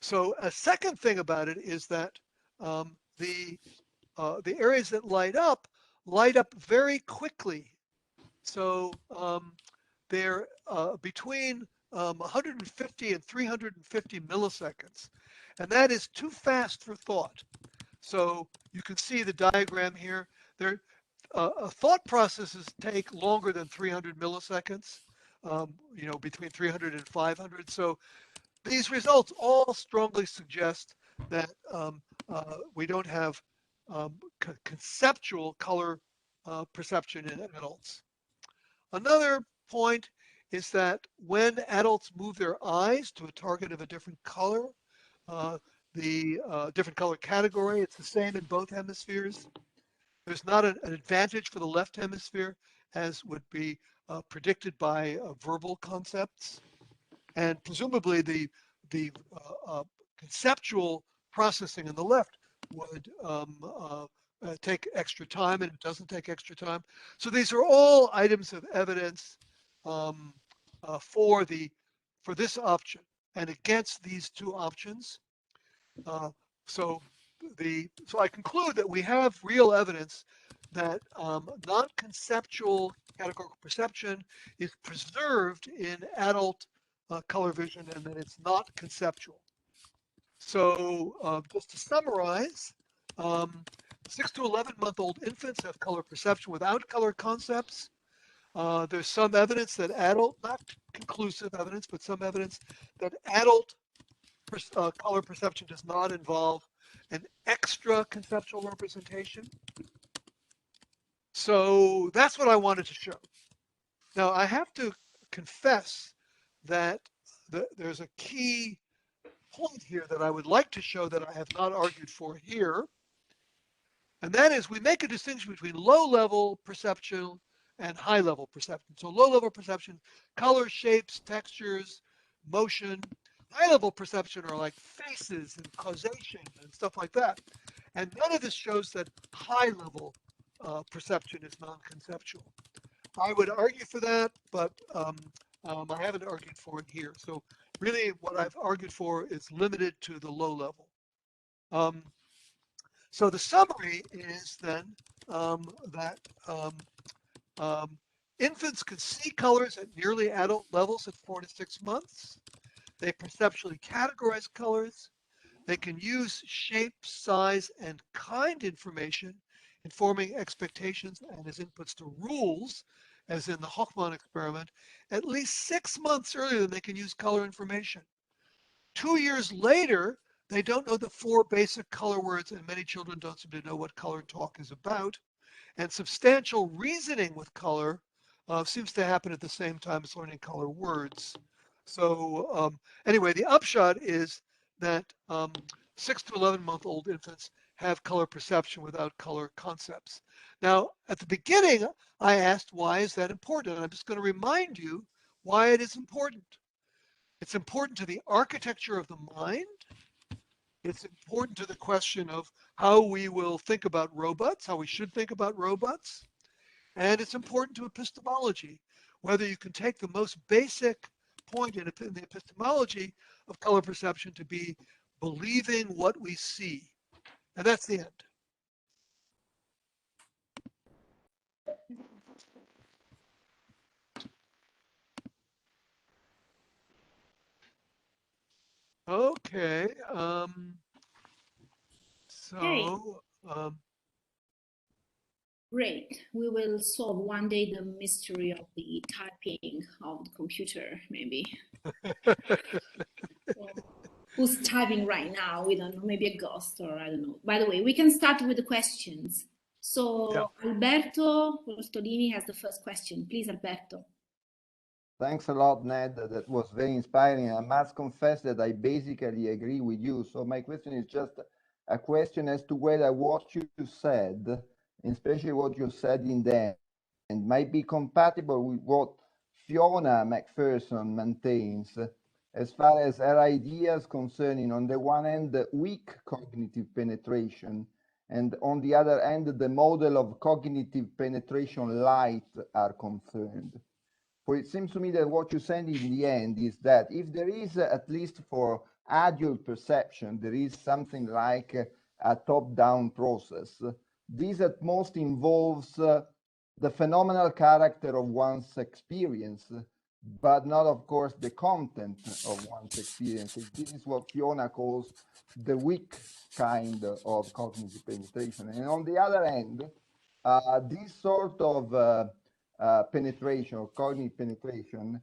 So a second thing about it is that the areas that light up very quickly. So they're between 150 and 350 milliseconds, and that is too fast for thought. So you can see the diagram here. Thought processes take longer than 300 milliseconds, you know, between 300 and 500. So these results all strongly suggest that we don't have conceptual color perception in adults. Another point is that when adults move their eyes to a target of a different color, the different color category, it's the same in both hemispheres. There's not an advantage for the left hemisphere, as would be predicted by verbal concepts. And presumably the conceptual processing in the left would take extra time, and it doesn't take extra time. So these are all items of evidence for this option and against these two options. So I conclude that we have real evidence that non-conceptual categorical perception is preserved in adult color vision, and that it's not conceptual. So just to summarize, 6 to 11-month-old infants have color perception without color concepts. There's some evidence that not conclusive evidence, but some evidence that adult color perception does not involve an extra conceptual representation. So that's what I wanted to show. Now I have to confess that there's a key point here that I would like to show that I have not argued for here. And that is, we make a distinction between low-level perception and high-level perception. So low-level perception, color, shapes, textures, motion. High-level perception are like faces and causation and stuff like that. And none of this shows that high-level perception is non-conceptual. I would argue for that, but I haven't argued for it here. So really what I've argued for is limited to the low level. So the summary is then that infants can see colors at nearly adult levels at 4 to 6 months. They perceptually categorize colors. They can use shape, size, and kind information in forming expectations and as inputs to rules, as in the Hochmann experiment, at least 6 months earlier than they can use color information. 2 years later, they don't know the 4 basic color words, and many children don't seem to know what color talk is about. And substantial reasoning with color seems to happen at the same time as learning color words. So anyway, the upshot is that 6 to 11-month-old infants have color perception without color concepts. Now, at the beginning, I asked, why is that important? And I'm just going to remind you why it is important. It's important to the architecture of the mind. It's important to the question of how we will think about robots, how we should think about robots. And it's important to epistemology, whether you can take the most basic point in the epistemology of color perception to be believing what we see. And that's the end. Okay. Great. We will solve one day the mystery of the typing of the computer, maybe. Who's typing right now? We don't know, maybe a ghost or I don't know. By the way, we can start with the questions. So yeah. Alberto Rostolini has the first question. Please, Alberto. Thanks a lot, Ned. That was very inspiring. I must confess that I basically agree with you. So my question is just a question as to whether what you said, especially what you said in the end, might be compatible with what Fiona McPherson maintains as far as her ideas concerning, on the one hand, the weak cognitive penetration, and on the other hand, the model of cognitive penetration light are concerned. For it seems to me that what you said in the end is that if there is, at least for adult perception, there is something like a top-down process, this at most involves the phenomenal character of one's experience, but not, of course, the content of one's experience. This is what Fiona calls the weak kind of cognitive penetration. And on the other hand, this sort of penetration or cognitive penetration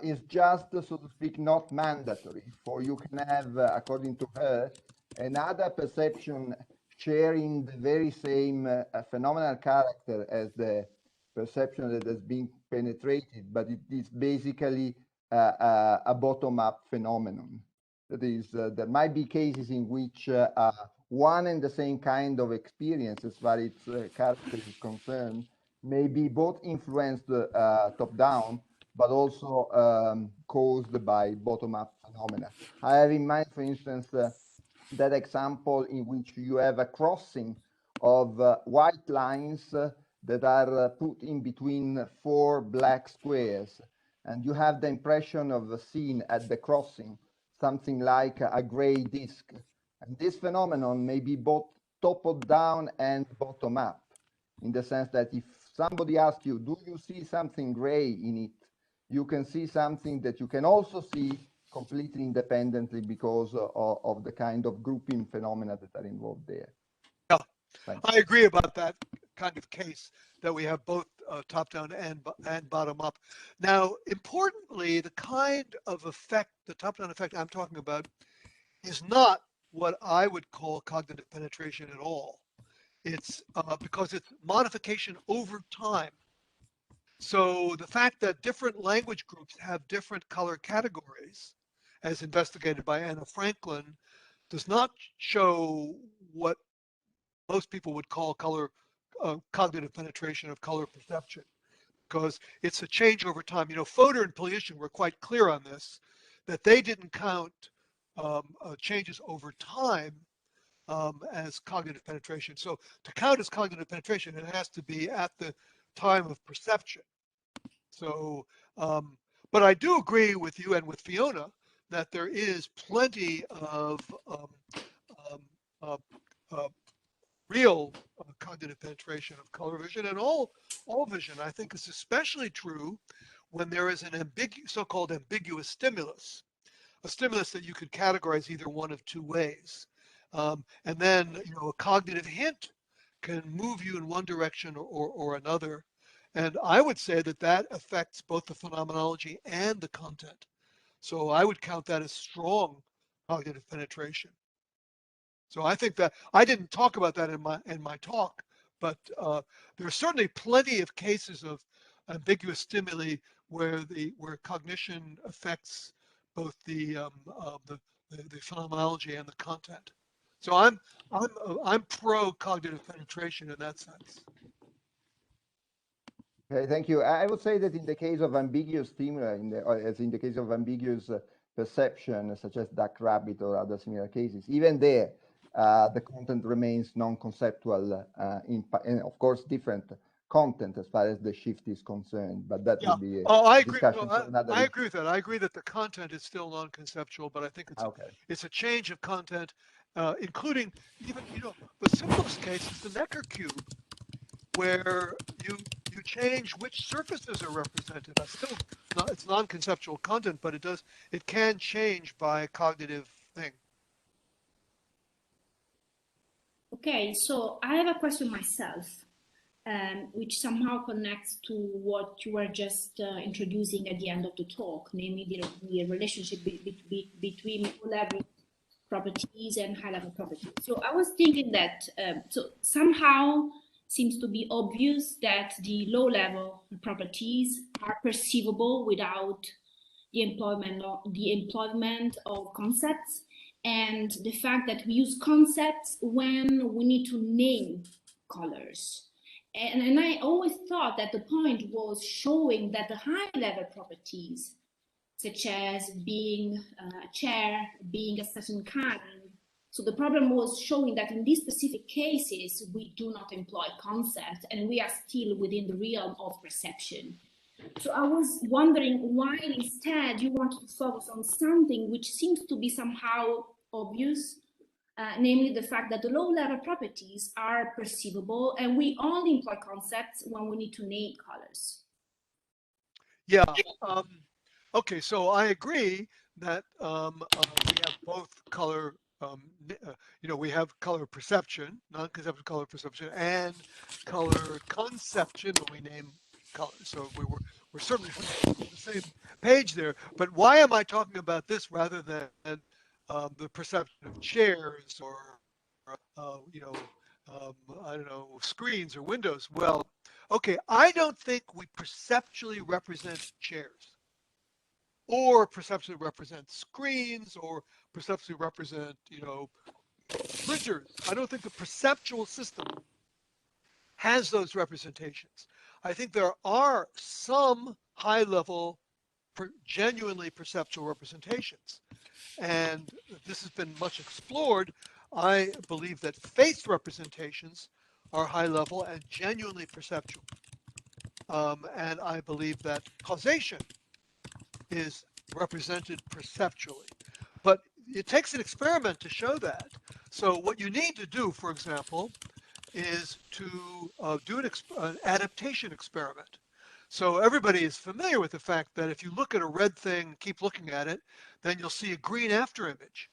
is just, so to speak, not mandatory. For you can have, according to her, another perception sharing the very same phenomenal character as the perception that has been penetrated, but it is basically a bottom-up phenomenon. That is, there might be cases in which one and the same kind of experience, as far as its character is concerned, may be both influenced top-down, but also caused by bottom-up phenomena. I have in mind, for instance, that example in which you have a crossing of white lines that are put in between 4 black squares, and you have the impression of seeing at the crossing something like a gray disk. And this phenomenon may be both top-down and bottom-up, in the sense that if somebody asks you, do you see something gray in it? You can see something that you can also see completely independently because of the kind of grouping phenomena that are involved there. Yeah, I agree about that kind of case, that we have both top-down and bottom-up. Now, importantly, the kind of effect, the top-down effect I'm talking about, is not what I would call cognitive penetration at all. It's because it's modification over time. So the fact that different language groups have different color categories, as investigated by Anna Franklin, does not show what most people would call cognitive penetration of color perception, because it's a change over time. You know, Fodor and Polyushin were quite clear on this, that they didn't count changes over time as cognitive penetration. So to count as cognitive penetration, it has to be at the time of perception. So, but I do agree with you and with Fiona that there is plenty of real cognitive penetration of color vision, and all vision. I think is especially true when there is an so-called ambiguous stimulus, a stimulus that you could categorize either one of two ways. And then, a cognitive hint can move you in one direction or another. And I would say that that affects both the phenomenology and the content. So I would count that as strong cognitive penetration. So I think that I didn't talk about that in my talk, but there are certainly plenty of cases of ambiguous stimuli where cognition affects both the phenomenology and the content. So I'm pro cognitive penetration in that sense. Okay, thank you. I would say that in the case of ambiguous stimuli, as in the case of ambiguous perception, such as duck rabbit or other similar cases, even there, the content remains non-conceptual, and of course different content as far as the shift is concerned. But that would be I agree. discussion for another I agree with that. I agree that the content is still non-conceptual, but I think it's a change of content, including even the simplest case is the Necker cube, where you change which surfaces are represented. It's non-conceptual content, but it can change by a cognitive thing. Okay, so I have a question myself, which somehow connects to what you were just introducing at the end of the talk, namely the relationship between low-level properties and high-level properties. So I was thinking that so somehow seems to be obvious that the low-level properties are perceivable without the employment of concepts, and the fact that we use concepts when we need to name colors. And I always thought that the point was showing that the high-level properties, such as being a chair, being a certain kind. So the problem was showing that in these specific cases, we do not employ concepts and we are still within the realm of perception. So I was wondering why instead you wanted to focus on something which seems to be somehow obvious, namely the fact that the low-level properties are perceivable and we only employ concepts when we need to name colors. Yeah. Okay, so I agree that we have both color, we have color perception, non-conceptual color perception, and color conception when we name colors. So we're certainly on the same page there. But why am I talking about this rather than the perception of chairs or I don't know, screens or windows? Well, okay, I don't think we perceptually represent chairs, or perceptually represent screens, or perceptually represent, printers. I don't think the perceptual system has those representations. I think there are some high-level, genuinely perceptual representations. And this has been much explored. I believe that face representations are high-level and genuinely perceptual. And I believe that causation is represented perceptually. But it takes an experiment to show that. So what you need to do, for example, is to do an adaptation experiment. So everybody is familiar with the fact that if you look at a red thing, keep looking at it, then you'll see a green after image.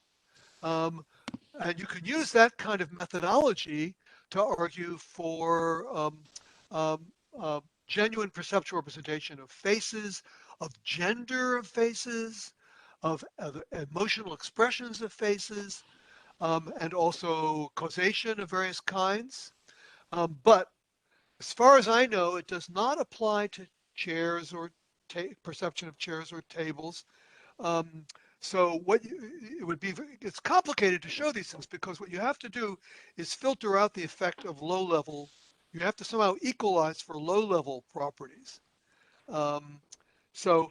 And you can use that kind of methodology to argue for genuine perceptual representation of faces, of gender of faces, of emotional expressions of faces, and also causation of various kinds. But as far as I know, it does not apply to chairs or perception of chairs or tables. So it's complicated to show these things because what you have to do is filter out the effect of low level. You have to somehow equalize for low level properties. So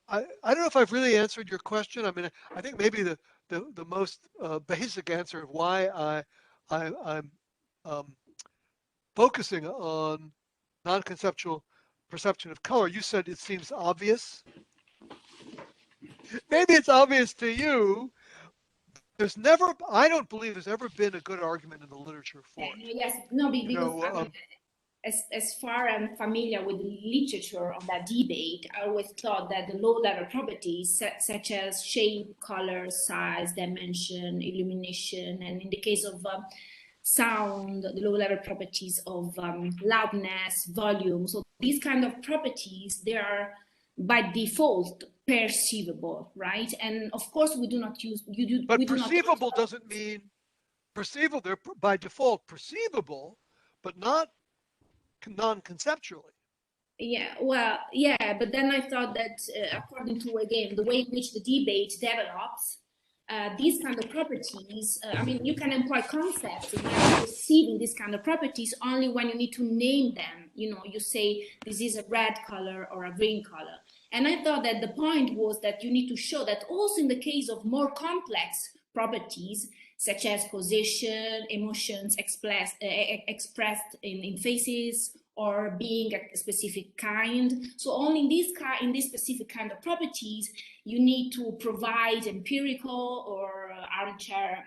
I don't know if I've really answered your question. I mean, I think maybe the most basic answer of why I'm focusing on non-conceptual perception of color. You said it seems obvious. Maybe it's obvious to you, there's never, I don't believe there's ever been a good argument in the literature for it. Yes, no, You because know, I mean, as far I'm familiar with the literature on that debate, I always thought that the low-level properties, such as shape, color, size, dimension, illumination, and in the case of sound, the low-level properties of loudness, volume. So these kind of properties, they are by default perceivable, right? And of course, we do not use. but we do not perceivable doesn't mean perceivable. They're by default perceivable, but not non-conceptually. Yeah, well, yeah, but then I thought that according to, again, the way in which the debate develops, these kind of properties, I mean, you can employ concepts in perceiving these kind of properties only when you need to name them. You know, you say this is a red color or a green color. And I thought that the point was that you need to show that also in the case of more complex properties, such as position, emotions expressed in faces, or being a specific kind. So only in this specific kind of properties, you need to provide empirical or armchair,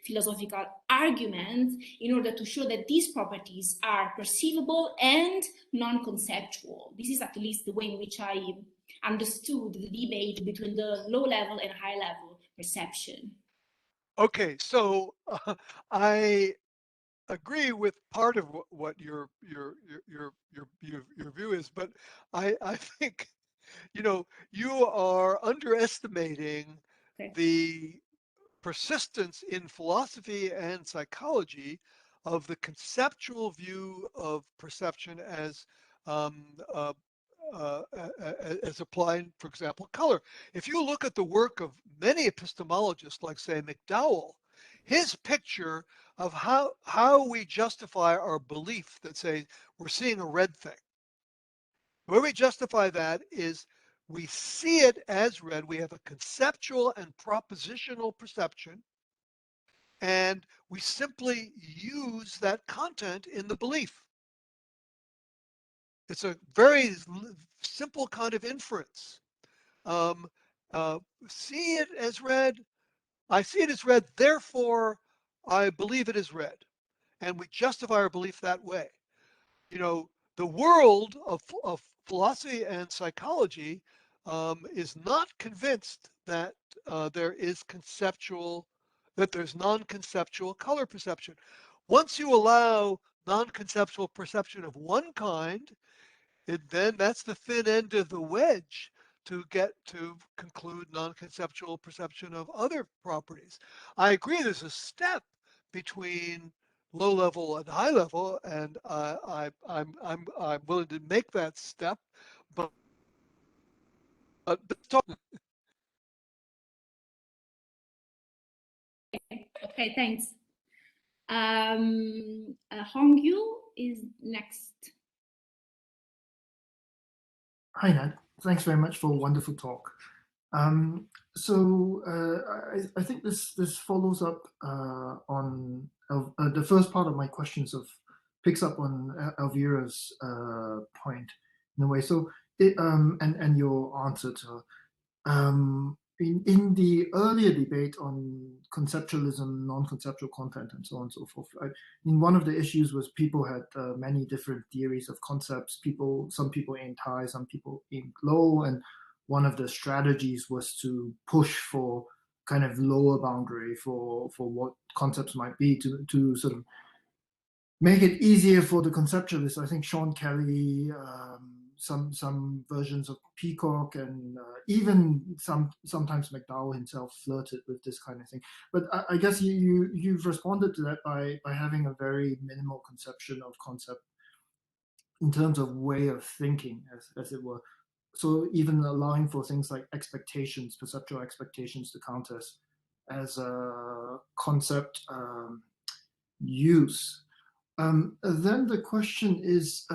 philosophical arguments in order to show that these properties are perceivable and non-conceptual. This is at least the way in which I understood the debate between the low-level and high-level perception. Okay, so I agree with part of what your view is, but I think, you know, you are underestimating the persistence in philosophy and psychology of the conceptual view of perception as as applying, for example, color. If you look at the work of many epistemologists, like say McDowell, his picture of how we justify our belief that say we're seeing a red thing. The way we justify that is we see it as red. We have a conceptual and propositional perception, and we simply use that content in the belief. It's a very simple kind of inference. See it as red. I see it as red, therefore I believe it is red. And we justify our belief that way. You know, the world of philosophy and psychology is not convinced that there is that there's non-conceptual color perception. Once you allow non-conceptual perception of one kind, then that's the thin end of the wedge to get to conclude non-conceptual perception of other properties. I agree there's a step between low level and high level, and I'm willing to make that step, but Okay, thanks. Hongyu is next. Hi, Ned. Thanks very much for a wonderful talk. I think this follows up on the first part of my questions picks up on Elvira's point in a way. So and your answer to in the earlier debate on conceptualism, non-conceptual content, and so on and so forth, in one of the issues was people had many different theories of concepts. Some people aimed high, some people aimed low, and one of the strategies was to push for kind of lower boundary for what concepts might be to sort of make it easier for the conceptualists. I think Sean Kelly, some versions of Peacock, and even sometimes McDowell himself flirted with this kind of thing. But I guess you've responded to that by having a very minimal conception of concept in terms of way of thinking, as it were. So even allowing for things like expectations, perceptual expectations to count as a concept use. Then the question is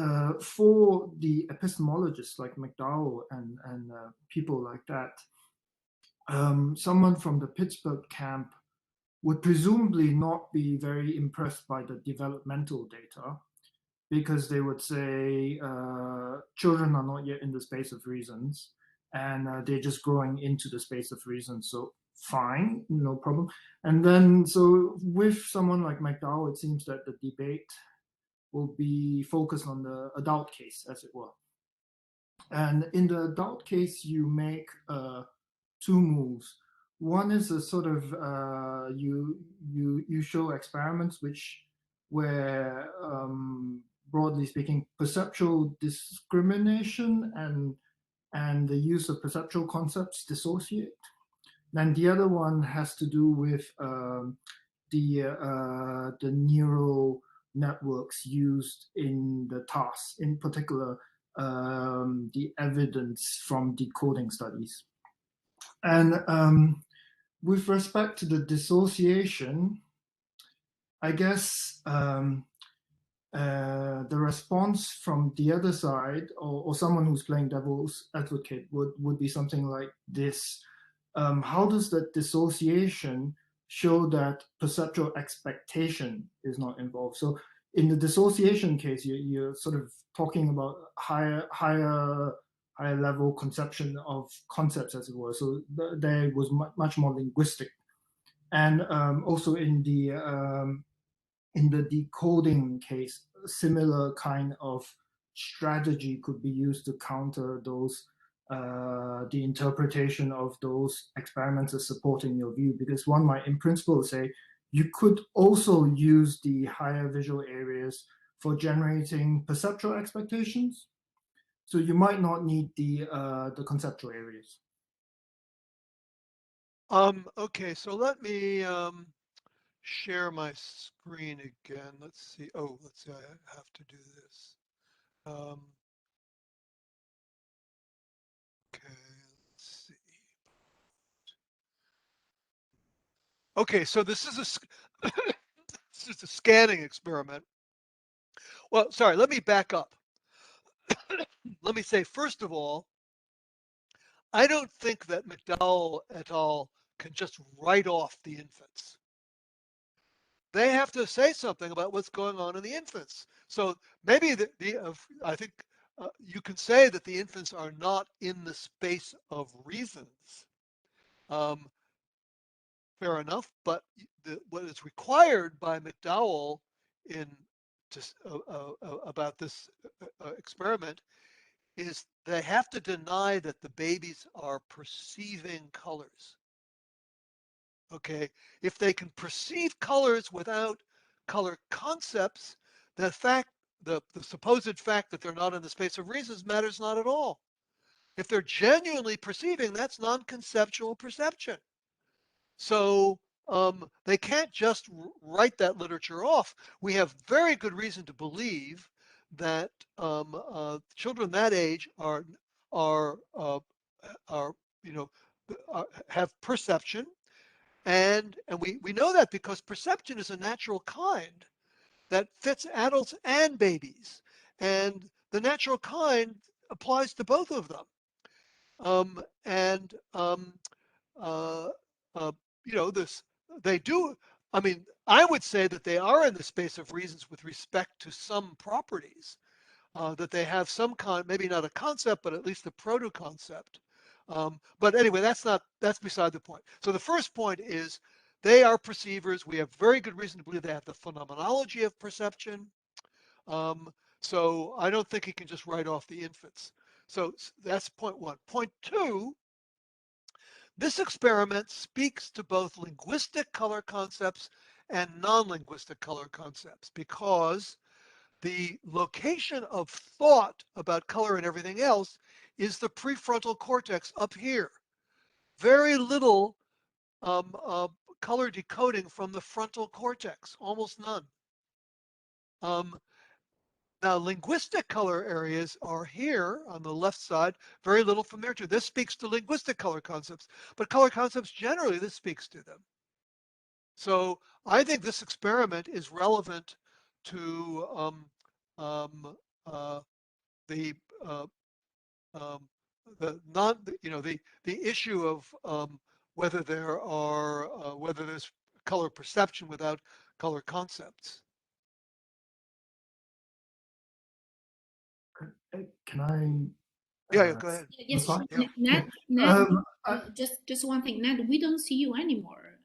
for the epistemologists like McDowell and people like that, someone from the Pittsburgh camp would presumably not be very impressed by the developmental data, because they would say children are not yet in the space of reasons, and they're just growing into the space of reason. So fine, no problem. And then, so with someone like McDowell, it seems that the debate will be focused on the adult case, as it were. And in the adult case, you make two moves. One is a sort of you show experiments where broadly speaking, perceptual discrimination and the use of perceptual concepts dissociate. Then the other one has to do with the neural networks used in the task, in particular the evidence from decoding studies. And with respect to the dissociation, I guess the response from the other side, or someone who's playing devil's advocate, would be something like this. How does that dissociation show that perceptual expectation is not involved? So in the dissociation case, you're sort of talking about higher level conception of concepts, as it were. So there was much more linguistic. And also in the decoding case, a similar kind of strategy could be used to counter those the interpretation of those experiments as supporting your view, because one might in principle say you could also use the higher visual areas for generating perceptual expectations. So you might not need the conceptual areas. Okay, so let me share my screen again. Let's see. Oh, let's see. I have to do this. Okay, let's see. Okay, so this is this is a scanning experiment. Well, sorry, let me back up. Let me say, first of all, I don't think that McDowell et al. Can just write off the infants. They have to say something about what's going on in the infants. So maybe I think you can say that the infants are not in the space of reasons. Fair enough, but what is required by McDowell about this experiment is they have to deny that the babies are perceiving colors. Okay, if they can perceive colors without color concepts, the supposed fact that they're not in the space of reasons matters not at all. If they're genuinely perceiving, that's non-conceptual perception. So they can't just write that literature off. We have very good reason to believe that children that age have perception, and we know that because perception is a natural kind that fits adults and babies, and the natural kind applies to both of them. They do. I mean, I would say that they are in the space of reasons with respect to some properties, that they have some kind, maybe not a concept, but at least a proto-concept. But anyway, that's beside the point. So the first point is they are perceivers. We have very good reason to believe they have the phenomenology of perception. So I don't think he can just write off the infants. So that's point one. Point two, this experiment speaks to both linguistic color concepts and non-linguistic color concepts, because the location of thought about color and everything else is the prefrontal cortex up here. Very little color decoding from the frontal cortex, almost none. Now, linguistic color areas are here on the left side, very little from there too. This speaks to linguistic color concepts, but color concepts generally, this speaks to them. So I think this experiment is relevant to the issue of whether there's color perception without color concepts. Can I Yeah, go ahead. Yes, slide? Yeah. Ned, Ned, I- just one thing, Ned, we don't see you anymore.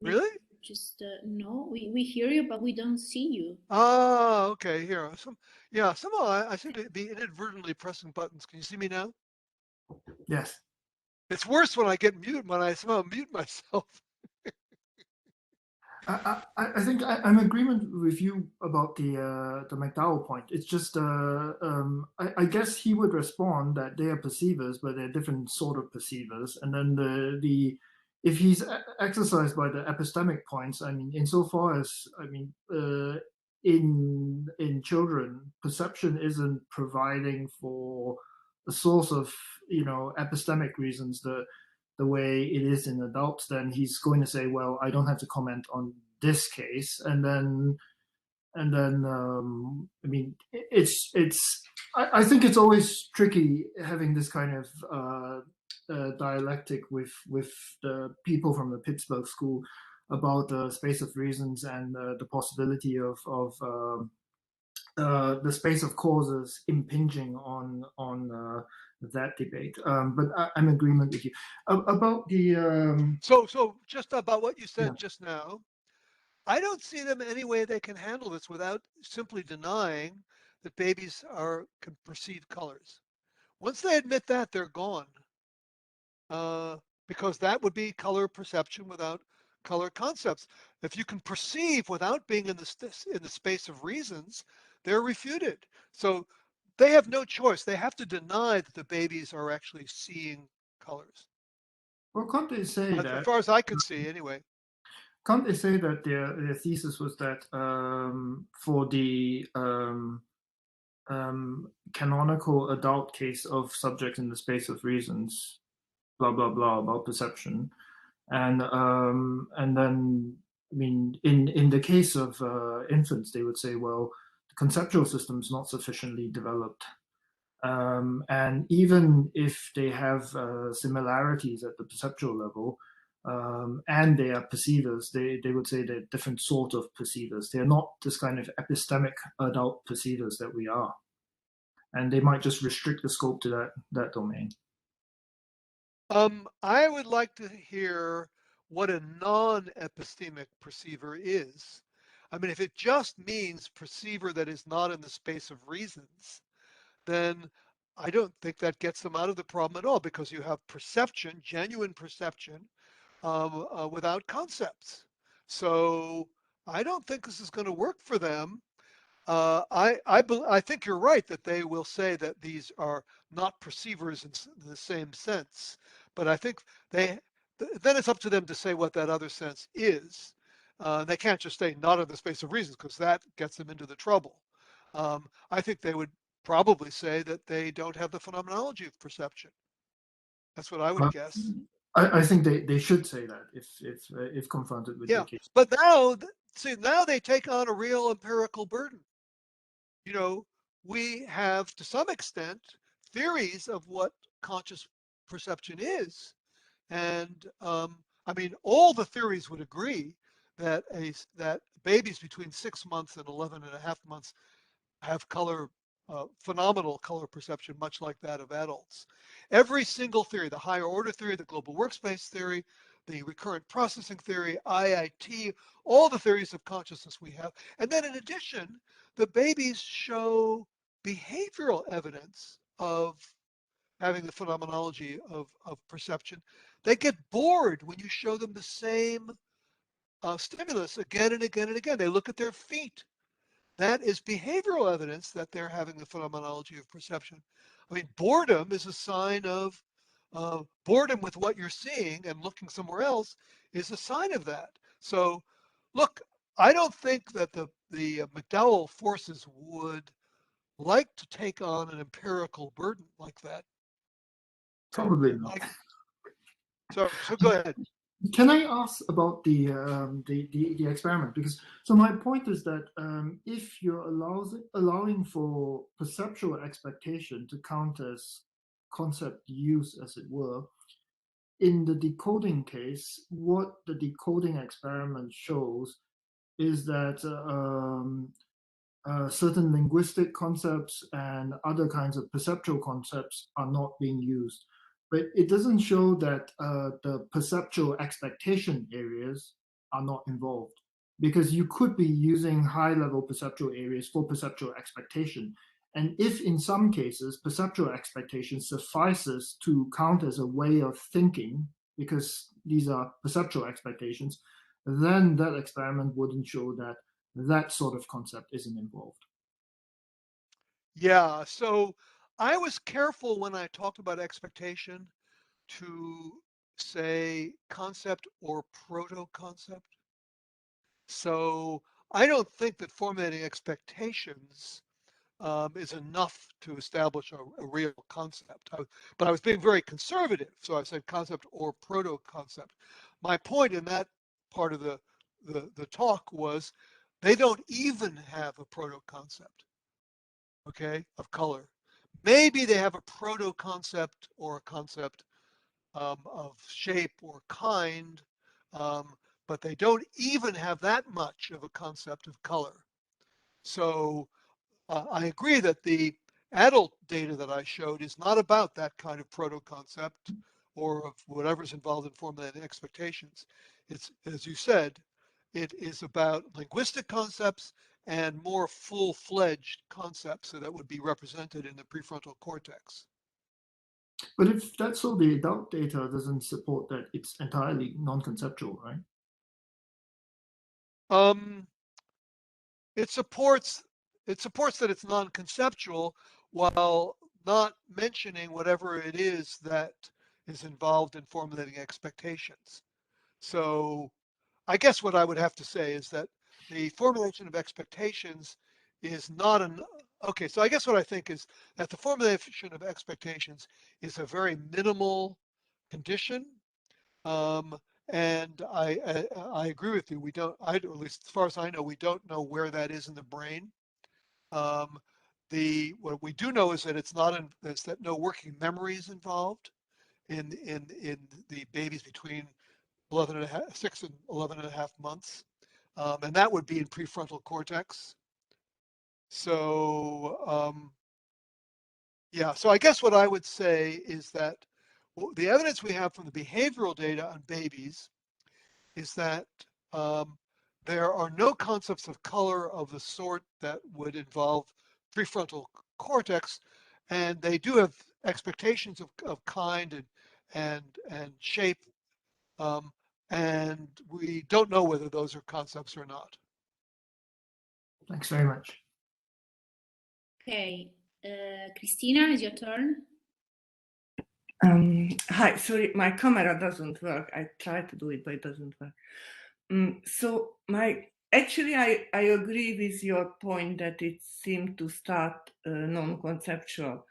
Really? Just no, we hear you, but we don't see you. Oh, okay. Here, somehow I seem to be inadvertently pressing buttons. Can you see me now? yes. It's worse when I get mute, when I somehow mute myself. I think I'm in agreement with you about the McDowell point. It's just I guess he would respond that they are perceivers, but they're different sort of perceivers. And then the if he's exercised by the epistemic points, I mean, insofar as in children, perception isn't providing for a source of epistemic reasons. The way it is in adults, then he's going to say, well, I don't have to comment on this case. And then I mean, I think it's always tricky having this kind of dialectic with the people from the Pittsburgh school about the space of reasons and the possibility of the space of causes impinging on that debate. But I'm in agreement with you about the. So just about what you said Yeah. just now, I don't see them any way they can handle this without simply denying that babies can perceive colors. Once they admit that, they're gone. Because that would be color perception without color concepts. If you can perceive without being in the space of reasons, they're refuted. So they have no choice. They have to deny that the babies are actually seeing colors. Well, can't they say As that? far as I can see, anyway. Can't they say that their thesis was that for the canonical adult case of subject in the space of reasons, blah blah blah about perception, and then I mean in the case of infants, they would say, well, the conceptual system is not sufficiently developed. And even if they have similarities at the perceptual level, and they are perceivers, they would say they're different sort of perceivers. They're not this kind of epistemic adult perceivers that we are. And they might just restrict the scope to that domain. I would like to hear what a non-epistemic perceiver is. I mean, if it just means perceiver that is not in the space of reasons, then I don't think that gets them out of the problem at all, because you have perception, genuine perception, without concepts. So I don't think this is going to work for them. I think you're right that they will say that these are not perceivers in the same sense, but I think then it's up to them to say what that other sense is. They can't just say not in the space of reasons, because that gets them into the trouble. I think they would probably say that they don't have the phenomenology of perception. That's what I would guess. I think they should say that if confronted with the case. But now, now they take on a real empirical burden. You know, we have to some extent theories of what conscious perception is, and I mean, all the theories would agree that that babies between 6 months and 11 and a half months have phenomenal color perception, much like that of adults. Every single theory, the higher order theory, the global workspace theory, the recurrent processing theory, IIT, all the theories of consciousness we have. And then in addition, the babies show behavioral evidence of having the phenomenology of perception. They get bored when you show them the same stimulus again and again and again. They look at their feet. That is behavioral evidence that they're having the phenomenology of perception. I mean, boredom is a sign of boredom with what you're seeing, and looking somewhere else is a sign of that. So, look, I don't think that the McDowell forces would like to take on an empirical burden like that. Probably not. So go ahead. Can I ask about the experiment? Because so my point is that if you're allowing for perceptual expectation to count as concept use, as it were, in the decoding case, what the decoding experiment shows is that certain linguistic concepts and other kinds of perceptual concepts are not being used. But it doesn't show that the perceptual expectation areas are not involved, because you could be using high-level perceptual areas for perceptual expectation. And if in some cases perceptual expectation suffices to count as a way of thinking, because these are perceptual expectations, then that experiment wouldn't show that that sort of concept isn't involved. Yeah, so I was careful when I talked about expectation to say concept or proto-concept. So I don't think that formulating expectations is enough to establish a real concept. But I was being very conservative, so I said concept or proto-concept. My point in that part of the talk was they don't even have a proto-concept, okay, of color. Maybe they have a proto-concept or a concept of shape or kind, but they don't even have that much of a concept of color. So I agree that the adult data that I showed is not about that kind of proto-concept or of whatever's involved in formulating expectations. It's, as you said, it is about linguistic concepts and more full-fledged concepts that would be represented in the prefrontal cortex. But if that's so, the adult data doesn't support that it's entirely non-conceptual, right? It supports that it's non-conceptual while not mentioning whatever it is that is involved in formulating expectations. So I guess what I would have to say is that the formulation of expectations is not an, okay, so I guess what I think is that the formulation of expectations is a very minimal condition. And I agree with you. We don't, at least as far as I know, we don't know where that is in the brain. What we do know is that it's not is that no working memory is involved in the babies between 6 and 11 and a half months, and that would be in prefrontal cortex. So yeah, so I guess what I would say is that the evidence we have from the behavioral data on babies is that there are no concepts of color of the sort that would involve prefrontal cortex, and they do have expectations of kind and shape, and we don't know whether those are concepts or not. Thanks very much. Okay, Christina, is your turn. Hi, sorry, my camera doesn't work. I tried to do it, but it doesn't work. So actually, I agree with your point that it seemed to start non-conceptual.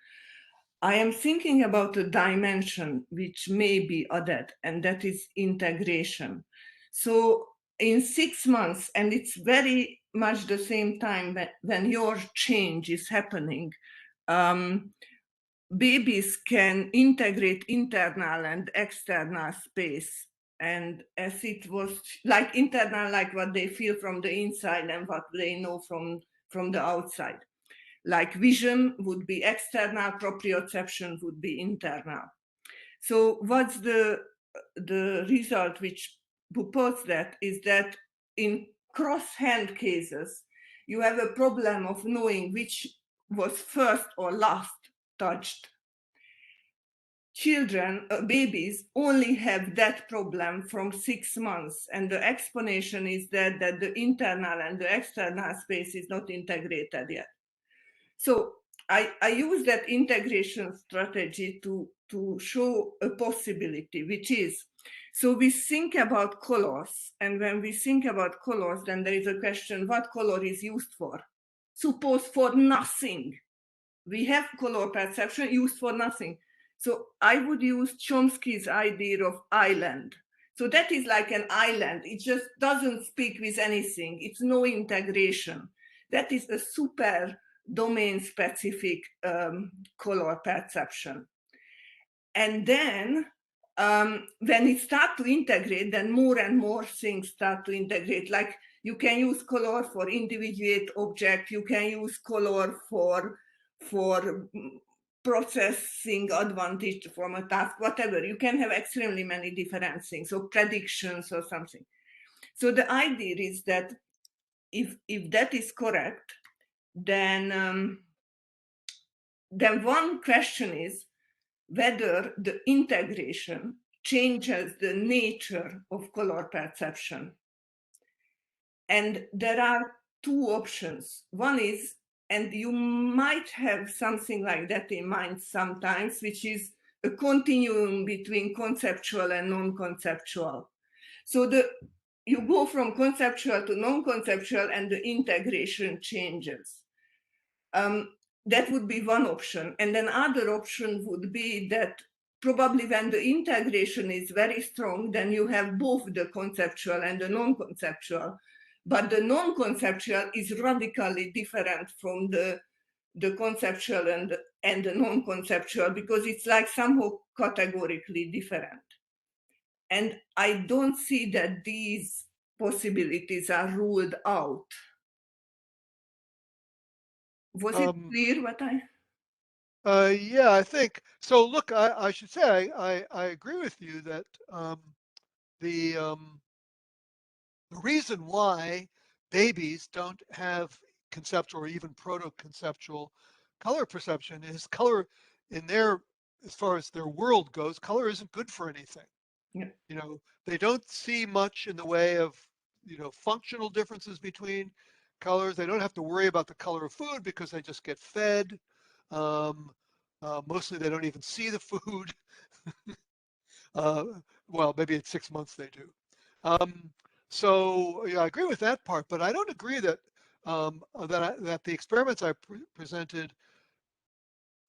I am thinking about a dimension which may be added, and that is integration. So in 6 months, and it's very much the same time when your change is happening, babies can integrate internal and external space. And as it was like internal, like what they feel from the inside and what they know from the outside. Like vision would be external, proprioception would be internal. So what's the result which purports that is that in cross-hand cases, you have a problem of knowing which was first or last touched. Children, babies, only have that problem from 6 months, and the explanation is that the internal and the external space is not integrated yet. So I use that integration strategy to show a possibility, which is, so we think about colors, and when we think about colors, then there is a question, what color is used for? Suppose for nothing. We have color perception used for nothing. So I would use Chomsky's idea of island. So that is like an island. It just doesn't speak with anything. It's no integration. That is a super domain-specific color perception. And then when it starts to integrate, then more and more things start to integrate. Like you can use color for individuate object, you can use color for processing advantage from a task, whatever. You can have extremely many different things, or predictions or something. So the idea is that if that is correct, then one question is whether the integration changes the nature of color perception. And there are two options. One is, and you might have something like that in mind sometimes, which is a continuum between conceptual and non-conceptual. So you go from conceptual to non-conceptual and the integration changes. That would be one option. And another option would be that probably when the integration is very strong, then you have both the conceptual and the non-conceptual. But the non-conceptual is radically different from the conceptual and the non-conceptual, because it's like somehow categorically different. And I don't see that these possibilities are ruled out. Was it clear what I? Yeah, I think so. Look, I should say I agree with you that the reason why babies don't have conceptual or even proto-conceptual color perception is color in their, as far as their world goes, color isn't good for anything. Yeah. You know, they don't see much in the way of, functional differences between colors. They don't have to worry about the color of food because they just get fed. Mostly they don't even see the food. Well, maybe at 6 months they do. So yeah, I agree with that part, but I don't agree that that the experiments I presented.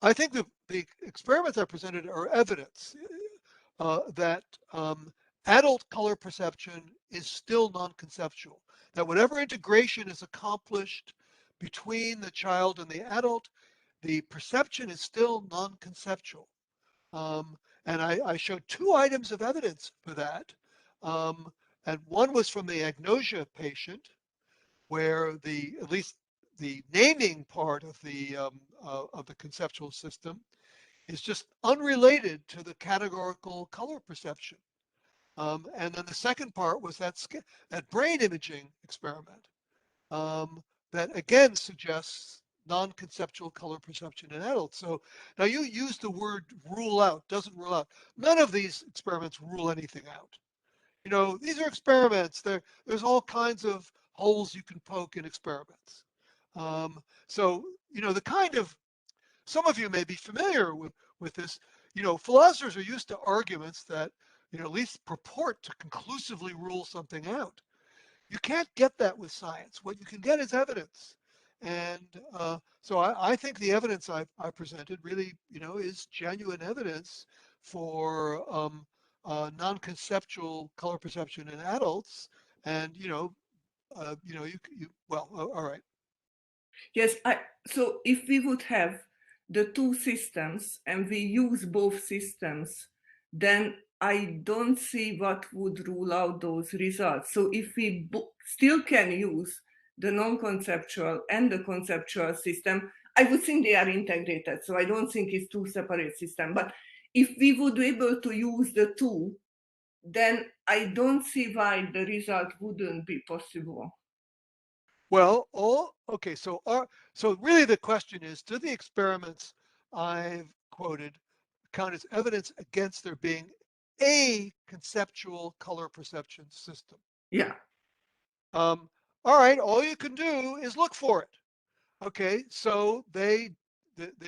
I think the experiments I presented are evidence that adult color perception is still non-conceptual. That whatever integration is accomplished between the child and the adult, the perception is still non-conceptual. And I showed 2 items of evidence for that. And one was from the agnosia patient, where at least the naming part of the conceptual system is just unrelated to the categorical color perception. And then the second part was that brain imaging experiment that again suggests non-conceptual color perception in adults. So now you use the word rule out, doesn't rule out. None of these experiments rule anything out. These are experiments. There's all kinds of holes you can poke in experiments. So, the kind of, some of you may be familiar with this, philosophers are used to arguments that, at least purport to conclusively rule something out. You can't get that with science. What you can get is evidence. And so I think the evidence I presented really, is genuine evidence for non-conceptual color perception in adults. And, well, all right. Yes, so if we would have the 2 systems and we use both systems, then I don't see what would rule out those results. So if we still can use the non-conceptual and the conceptual system, I would think they are integrated. So I don't think it's 2 separate systems. But if we would be able to use the 2, then I don't see why the result wouldn't be possible. Well, okay. So really the question is, do the experiments I've quoted count as evidence against there being a conceptual color perception system? Yeah. All right. All you can do is look for it. Okay. So the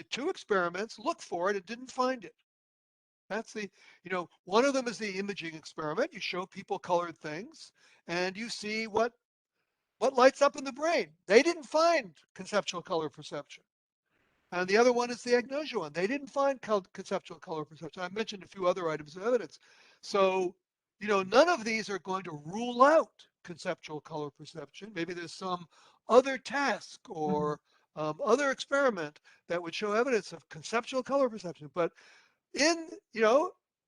2 experiments looked for it and didn't find it. That's one of them is the imaging experiment. You show people colored things and you see what lights up in the brain. They didn't find conceptual color perception. And the other one is the agnosia one. They didn't find conceptual color perception. I mentioned a few other items of evidence. So, none of these are going to rule out conceptual color perception. Maybe there's some other task or other experiment that would show evidence of conceptual color perception. But in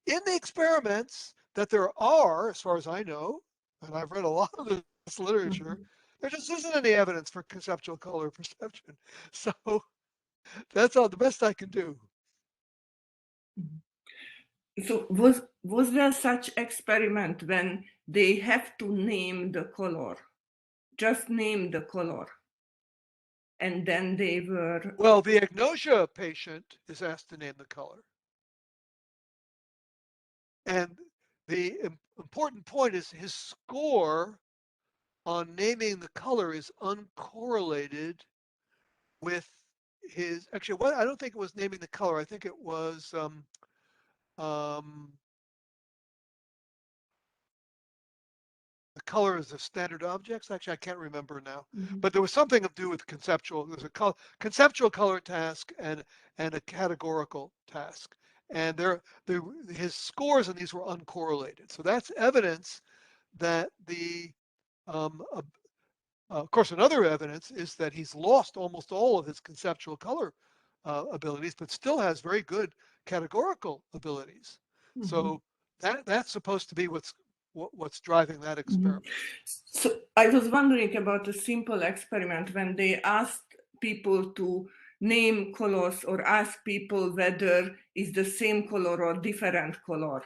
in the experiments that there are, as far as I know, and I've read a lot of this literature, there just isn't any evidence for conceptual color perception. So that's all the best I can do. So was there such experiment when they have to name the color, just name the color, and then they were? Well, the agnosia patient is asked to name the color. And the important point is his score on naming the color is uncorrelated with his, actually, what, I don't think it was naming the color. I think it was the colors of standard objects. Actually, I can't remember now, but there was something to do with conceptual. There's a conceptual color task and a categorical task, and his scores on these were uncorrelated. So that's evidence that of course, another evidence is that he's lost almost all of his conceptual color abilities, but still has very good categorical abilities. So that's supposed to be what's driving that experiment. So I was wondering about a simple experiment when they asked people to name colors or ask people whether it's the same color or different color.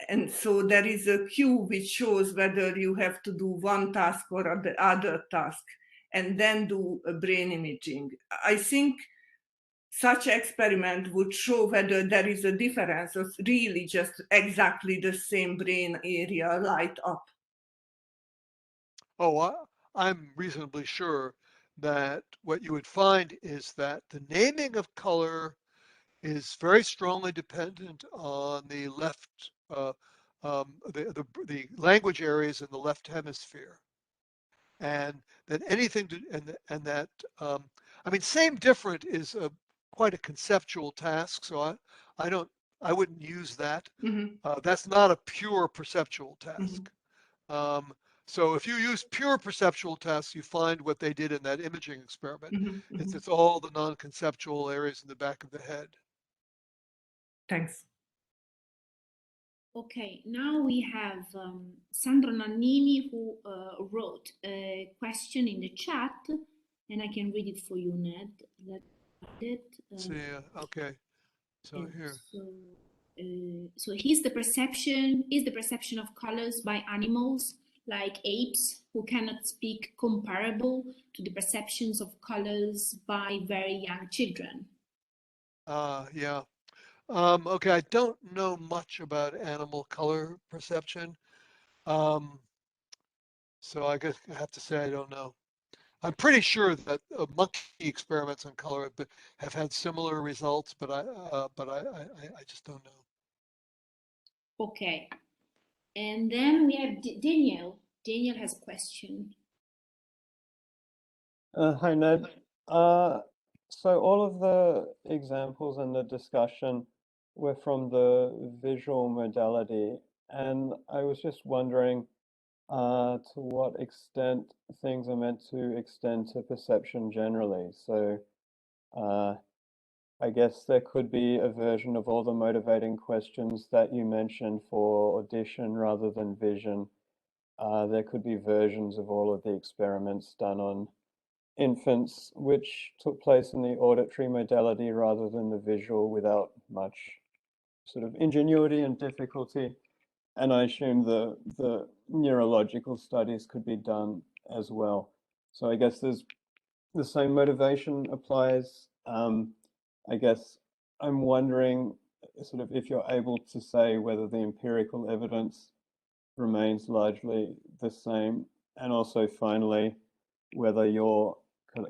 And so there is a cue which shows whether you have to do one task or the other task, and then do a brain imaging. I think such experiment would show whether there is a difference or really just exactly the same brain area light up. Oh, I'm reasonably sure that what you would find is that the naming of color is very strongly dependent on the left, the language areas in the left hemisphere, and that anything to, and that I mean, same different is quite a conceptual task. So I wouldn't use that. That's not a pure perceptual task. So if you use pure perceptual tasks, you find what they did in that imaging experiment. It's all the non-conceptual areas in the back of the head. Thanks. Okay, now we have Sandro Nannini who wrote a question in the chat, and I can read it for you, Ned. Okay. So here. So is the perception of colors by animals like apes who cannot speak comparable to the perceptions of colors by very young children? Yeah. Okay, I don't know much about animal color perception. So I guess I have to say I don't know. I'm pretty sure that monkey experiments on color have had similar results, but I just don't know. Okay, and then we have Daniel. Daniel has a question. Hi, Ned. So all of the examples in the discussion were from the visual modality, and I was just wondering to what extent things are meant to extend to perception generally. So I guess there could be a version of all the motivating questions that you mentioned for audition rather than vision. There could be versions of all of the experiments done on infants, which took place in the auditory modality rather than the visual without much sort of ingenuity and difficulty. And I assume the neurological studies could be done as well. So I guess there's the same motivation applies. I guess I'm wondering sort of if you're able to say whether the empirical evidence remains largely the same, and also finally, whether your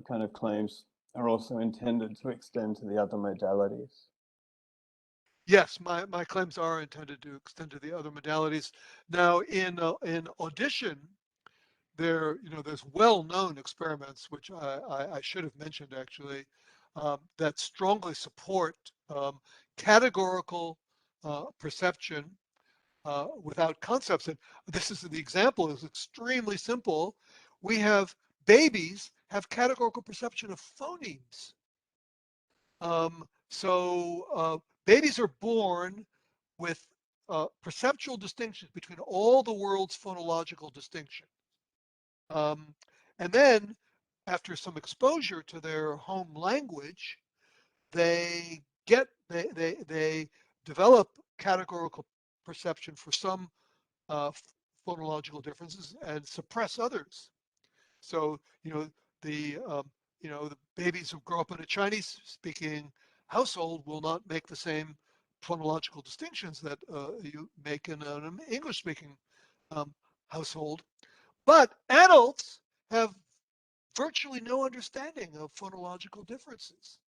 kind of claims are also intended to extend to the other modalities. Yes, my claims are intended to extend to the other modalities. Now, in audition, there's well-known experiments, which I should have mentioned actually, that strongly support categorical perception without concepts. And this is the example is extremely simple. We have babies have categorical perception of phonemes. So babies are born with perceptual distinctions between all the world's phonological distinction. And then, after some exposure to their home language, they develop categorical perception for some phonological differences and suppress others. So, the babies who grow up in a Chinese-speaking household will not make the same phonological distinctions that you make in an English-speaking household. But adults have virtually no understanding of phonological differences.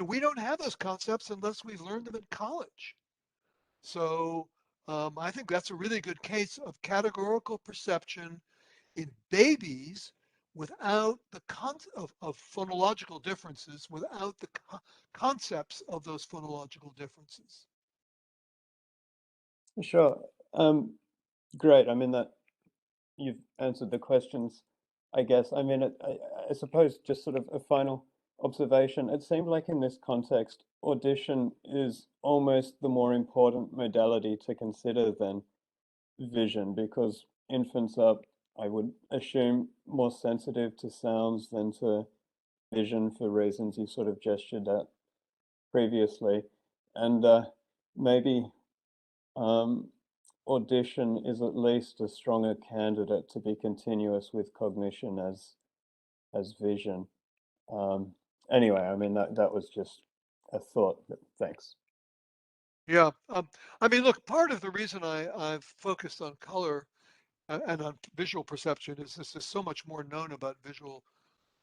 We don't have those concepts unless we've learned them in college. So I think that's a really good case of categorical perception in babies without the of phonological differences, without the concepts of those phonological differences. Sure. Great. I mean, that you've answered the questions, I guess. I mean, I suppose just sort of a final observation. It seemed like in this context, audition is almost the more important modality to consider than vision, because infants are, I would assume, more sensitive to sounds than to vision for reasons you sort of gestured at previously. And maybe audition is at least a stronger candidate to be continuous with cognition as vision. Anyway, I mean, that was just a thought, but thanks. Yeah, I mean, look, part of the reason I've focused on color and on visual perception is this is so much more known about visual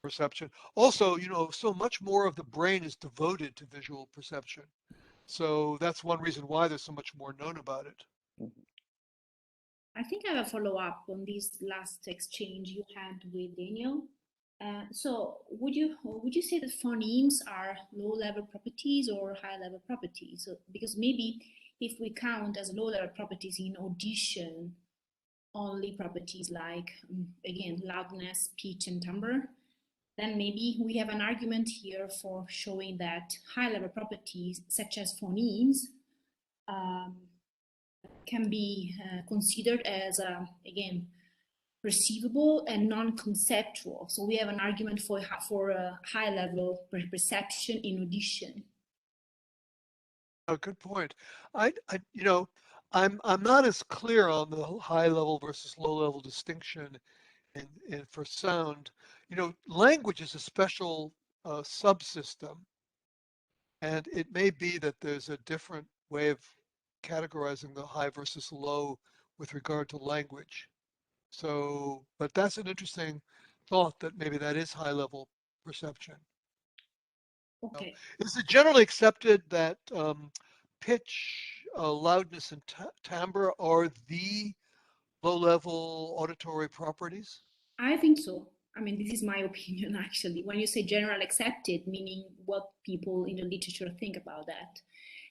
perception. Also, so much more of the brain is devoted to visual perception. So that's one reason why there's so much more known about it. I think I have a follow-up on this last exchange you had with Daniel. So would you say that phonemes are low-level properties or high-level properties? So, because maybe if we count as low-level properties in audition only properties like, again, loudness, pitch, and timbre, then maybe we have an argument here for showing that high-level properties such as phonemes can be considered as, again, perceivable and non-conceptual. So we have an argument for a high-level perception in audition. Oh, good point. I'm not as clear on the high-level versus low-level distinction in for sound. Language is a special subsystem, and it may be that there's a different way of categorizing the high versus low with regard to language. So, but that's an interesting thought that maybe that is high-level perception. Okay. Is it generally accepted that pitch, loudness, and timbre are the low-level auditory properties? I think so. I mean, this is my opinion, actually. When you say general accepted, meaning what people in the literature think about that.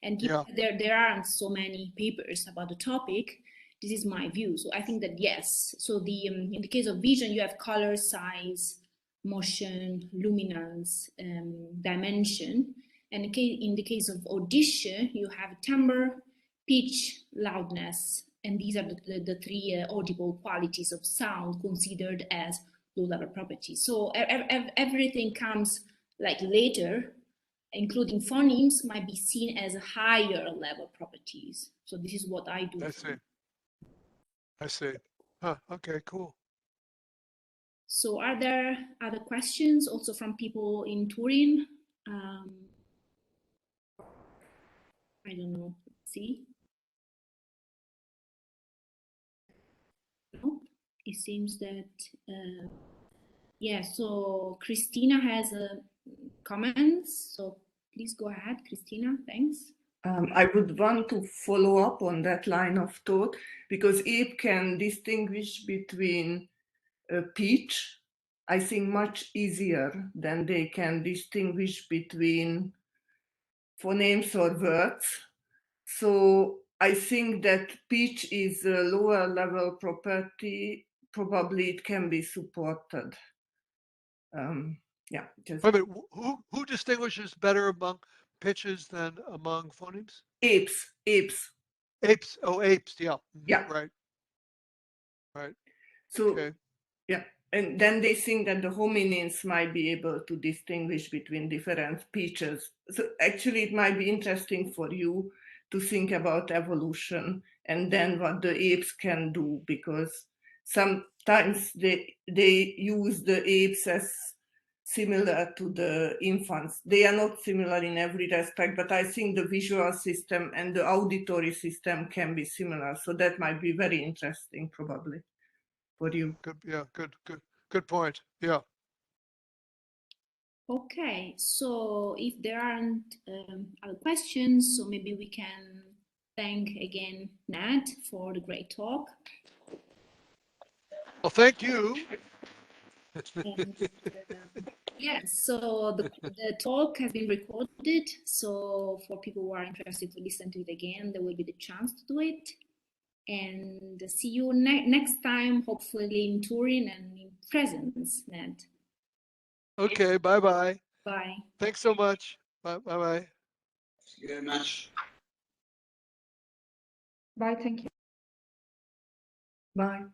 And there aren't so many papers about the topic. This is my view. So I think that yes. So in the case of vision, you have color, size, motion, luminance, dimension. And in the case of audition, you have timbre, pitch, loudness, and these are the three audible qualities of sound considered as low-level properties. So everything comes like later, including phonemes, might be seen as higher level properties. So this is what I do. I see. Huh, okay, cool. So are there other questions also from people in Turin? I don't know. Let's see. No, it seems that, yeah, so Christina has comments. So please go ahead, Christina. Thanks. I would want to follow up on that line of thought, because it can distinguish between pitch, I think, much easier than they can distinguish between phonemes or words. So I think that pitch is a lower level property. Probably it can be supported. Yeah. Just Wait a minute, who distinguishes better among pitches than among phonemes? apes. Apes. Oh, apes. Yeah. Yeah. Right. Right. So, Okay. yeah. And then they think that the hominins might be able to distinguish between different species. So actually, it might be interesting for you to think about evolution and then what the apes can do, because sometimes they use the apes as similar to the infants. They are not similar in every respect, but I think the visual system and the auditory system can be similar. So that might be very interesting, probably, for you. Good. Yeah. Good point. Yeah. Okay, so if there aren't other questions, so maybe we can thank again Ned for the great talk. Well, thank you. And, yes, so the talk has been recorded, so for people who are interested to listen to it again, there will be the chance to do it. And see you next time, hopefully in Turin and in presence, Ned. Okay. Bye-bye. Bye. Thanks so much. Bye-bye. Thank you very much. Bye, thank you. Bye.